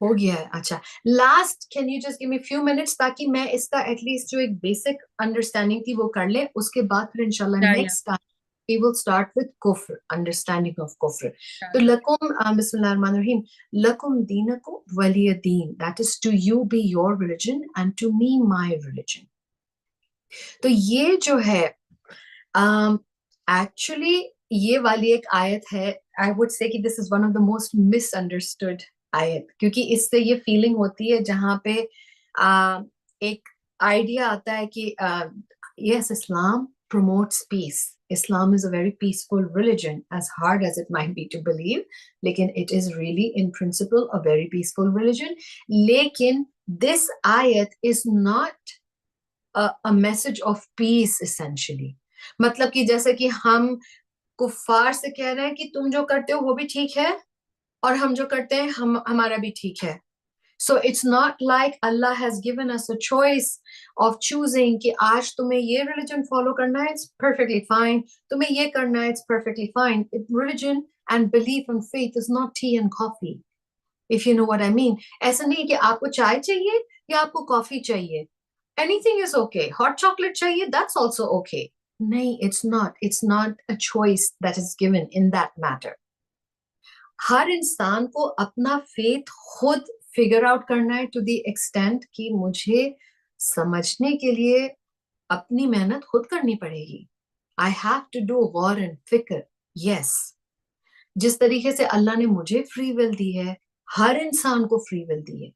हो गया है, अच्छा। Last, can you just give me few minutes ताकि मैं इसका एटलीस्ट जो एक बेसिक अंडरस्टैंडिंग थी वो कर ले, उसके बाद फिर इंशाल्लाह या next time we will start with kufr, understanding of kufr. या तो lakum, Bismillahir-Rahmanir-Rahim, lakum dinakum waliya deen, that is to you be your religion and to me my religion. तो ये जो है एक्चुअली ये वाली एक आयत है, आई वुड से कि this is one of the most misunderstood आयत, क्योंकि इससे ये फीलिंग होती है जहां पे एक आइडिया आता है कि yes, Islam promotes peace. Islam is a very peaceful religion, as hard as it might be to believe. लेकिन it is really in principle a very peaceful religion. लेकिन this ayat is not a message of peace essentially. मतलब कि जैसे कि हम कुफार से कह रहे हैं कि तुम जो करते हो वो भी ठीक है और हम जो करते हैं हमारा भी ठीक है. So it's not like Allah has given us a choice of choosing कि आज तुम्हें ये religion follow करना है, it's perfectly fine. तुम्हें ये करना है, it's perfectly fine. Religion and belief and faith is not tea and coffee, if you know what I mean. ऐसा नहीं कि आपको चाय चाहिए या आपको कॉफी चाहिए. Anything is okay. Hot chocolate चाहिए, that's also okay. नहीं, it's not. It's not a choice that is given in that matter. हर इंसान को अपना फेथ खुद फिगर आउट करना है टू द एक्सटेंट कि मुझे समझने के लिए अपनी मेहनत खुद करनी पड़ेगी. आई हैव टू डू गौर एंड फिक्र. यस, जिस तरीके से अल्लाह ने मुझे फ्री विल दी है, हर इंसान को फ्री विल दी है,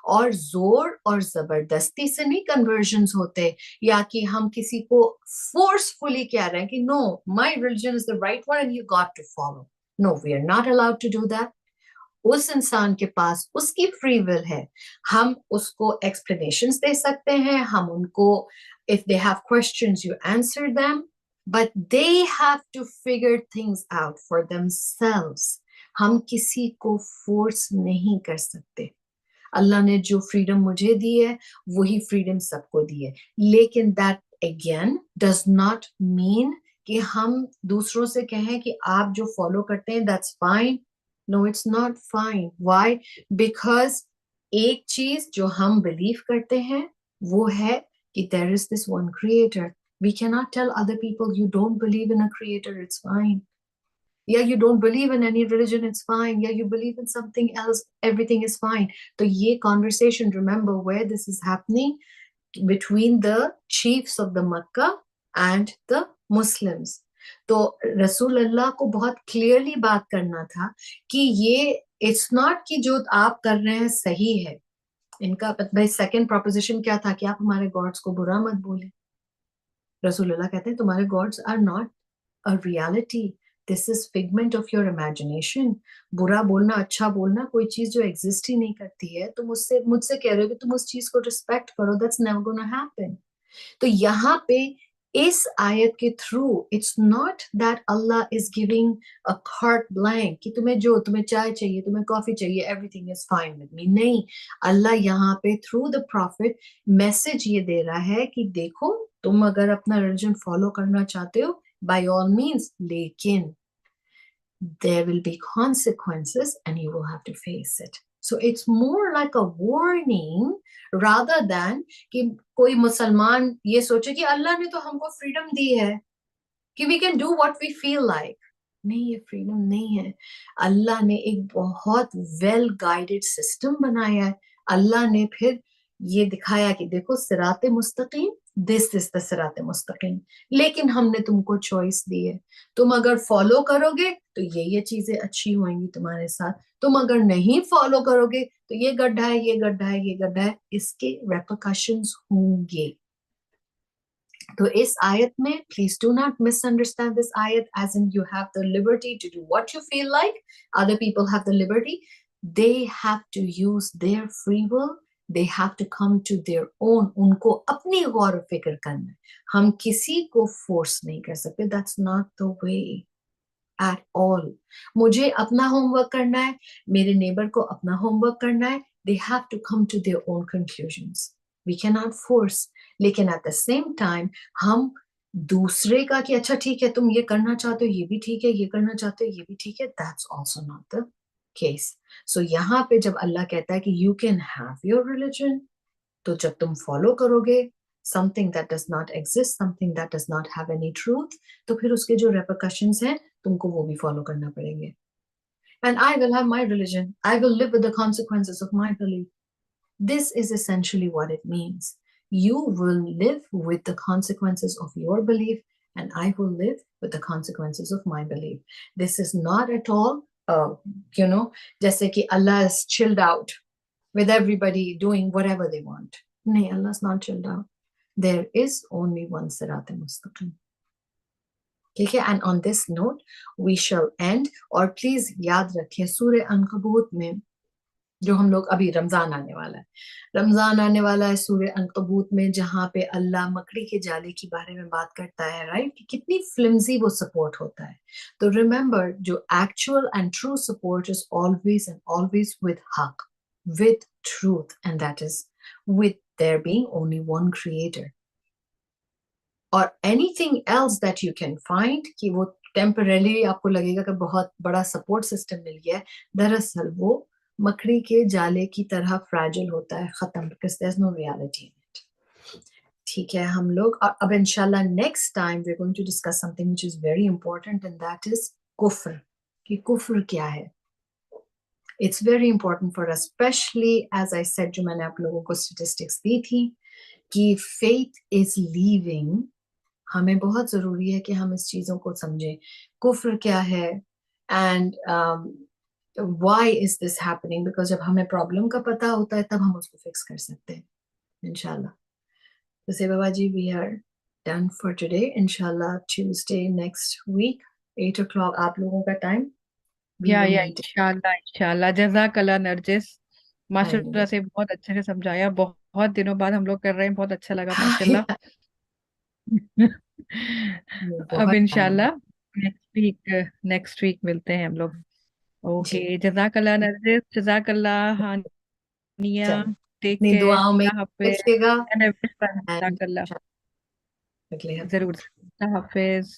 और जोर और जबरदस्ती से नहीं कन्वर्जन्स होते, या कि हम किसी को फोर्सफुली कह रहे हैं कि no, my religion is the right one and you got to follow. No, we are not allowed to do that. उस इंसान के पास उसकी फ्री विल है. हम उसको एक्सप्लेनेशंस दे सकते हैं, हम उनको, if they have questions you answer them, but they have to figure things out for themselves. हम किसी को फोर्स नहीं कर सकते. अल्लाह ने जो फ्रीडम मुझे दी है वही फ्रीडम सबको दी है. लेकिन that again does not mean कि हम दूसरों से कहें कि आप जो फॉलो करते हैं that's fine. No, it's not fine. Why? Because एक चीज जो हम बिलीव करते हैं वो है कि there is this one creator. We cannot tell other people you don't believe in a creator, it's fine. Yeah, you don't believe in any religion, it's fine. Yeah, you believe in something else, everything is fine. So ये conversation, remember where this is happening, between the chiefs of the Makkah and the Muslims. तो रसूल अल्लाह को बहुत clearly बात करना था कि ये इट्स नॉट कि जो आप कर रहे हैं सही है. इनका भाई सेकंड प्रोपोजिशन क्या था कि आप हमारे गॉड्स को बुरा मत बोले. रसूल अल्लाह कहते हैं तुम्हारे gods are not a reality, this is figment of your imagination. बुरा बोलना, अच्छा बोलना कोई चीज जो एग्जिस्ट ही नहीं करती है. तुम मुझसे कह रहे हो कि तुम उस चीज को रिस्पेक्ट करो, दैट्स नेवर गोना हैपन. तो यहाँ पे इस आयत के through it's not that Allah is giving a cart blank कि तुम्हें चाय चाहिए, तुम्हें कॉफी चाहिए, everything is fine with me. नहीं, अल्लाह यहाँ पे थ्रू द प्रॉफिट मैसेज ये दे रहा है कि देखो, तुम अगर अपना रिलीजन फॉलो करना चाहते हो बाय ऑल मीन्स, लेकिन there will be consequences and you will have to face it. So it's more like a warning rather than कि कोई मुसलमान ये सोचे कि अल्लाह ने तो हमको फ्रीडम दी है कि we can do what we feel like. नहीं, ये फ्रीडम नहीं है. अल्लाह ने एक बहुत वेल गाइडेड सिस्टम बनाया है. अल्लाह ने फिर ये दिखाया कि देखो, सिराते मुस्तकीम, दिस इज द सिराते मुस्तकीम. लेकिन हमने तुमको चॉइस दी है. तुम अगर फॉलो करोगे तो ये चीजें अच्छी होंगी तुम्हारे साथ. तुम अगर नहीं फॉलो करोगे तो ये गड्ढा है, ये गड्ढा है, ये गड्ढा है. इसके रेपरकशंस होंगे. तो इस आयत में, please do not misunderstand this आयत as in you have the liberty to do what you feel like, other people have the liberty. They have to use their free will, they have to come to their own. उनको अपनी गौर व फिक्र करना है. हम किसी को force नहीं कर सकते. That's not the way at all. मुझे अपना होमवर्क करना है, मेरे नेबर को अपना होमवर्क करना है. They have to come to their own conclusions. We cannot force. लेकिन at the same time हम दूसरे का कि अच्छा ठीक है, तुम ये करना चाहते हो, ये भी ठीक है, ये करना चाहते हो, ये भी ठीक है, that's also not the case. So यहाँ पे जब अल्लाह कहता है कि you can have your religion, तो जब तुम फॉलो करोगे something that does not exist, something that does not have any truth, तो फिर उसके जो रेपरकशंस हैं तुमको वो भी फॉलो करना पड़ेंगे। And I will have my religion. I will live with the consequences of my belief. This is essentially what it means. You will live with the consequences of your belief, and I will live with the consequences of my belief. This is not at all, jaise ki Allah is chilled out with everybody doing whatever they want. No, Allah is not chilled out. There is only one Sirat al-Mustaqim. Okay, and on this note, we shall end. और please याद रखिए सूर्य अनकबूत में जो हम लोग अभी रमजान आने वाला है, रमजान आने वाला है सूर्य अनकबूत में, जहां पे अल्लाह मकड़ी के जाले के बारे में बात करता है, राइट, कि कितनी फ्लिमजी वो सपोर्ट होता है। तो रिमेंबर, जो actual and true support is always and always with हक, with truth, and that is with there being only one creator. और anything else that you can find कि वो टेम्पररी आपको लगेगा कि बहुत बड़ा सपोर्ट सिस्टम मिल गया है, दरअसल वो मकड़ी के जाले की तरह फ्रैजिल होता है, खत्म, because there is no reality in it. ठीक है, हम लोग अब इंशाल्लाह next time we are going to discuss something which is very important, and that is कुफ्र। कि कुफ्र क्या है। It's very important for us, specially as I said, जो मैंने आप लोगों को स्टैटिस्टिक्स दी थी कि फेथ इज लीविंग। हमें बहुत जरूरी है कि हम इस चीजों को समझें, कुफ्र क्या है, and why is this happening, because जब हमें प्रॉब्लम का पता होता है तब हम उसको फिक्स कर सकते हैं इंशाल्लाह। तो से Baba ji, we are done for today. इंशाल्लाह ट्यूसडे नेक्स्ट वीक 8 o'clock आप लोगों का टाइम, वी या विल या मीट। इंशाल्लाह इंशाल्लाह। जज़ाकल्लाह नरजिस, हाँ माशाल्लाह से बहुत अच्छे से समझाया। बहुत दिनों बाद हम लोग कर रहे हैं, बहुत अच्छा लगा माशाल्लाह। अब बहुत टाइम। इंशाल्लाह नेक्स्ट वीक मिलते हैं हम लोग। जी, ओके, जज़ाकल्लाह नरजिस, जज़ाकल्लाह हानिया। चलो, टेक अपनी केयर, दुआओं में अल्लाह हाफिज। रखिएगा, एंड जज़ाकल्लाह। अगले हफ्ते। जरूर, अल्लाह हाफिज।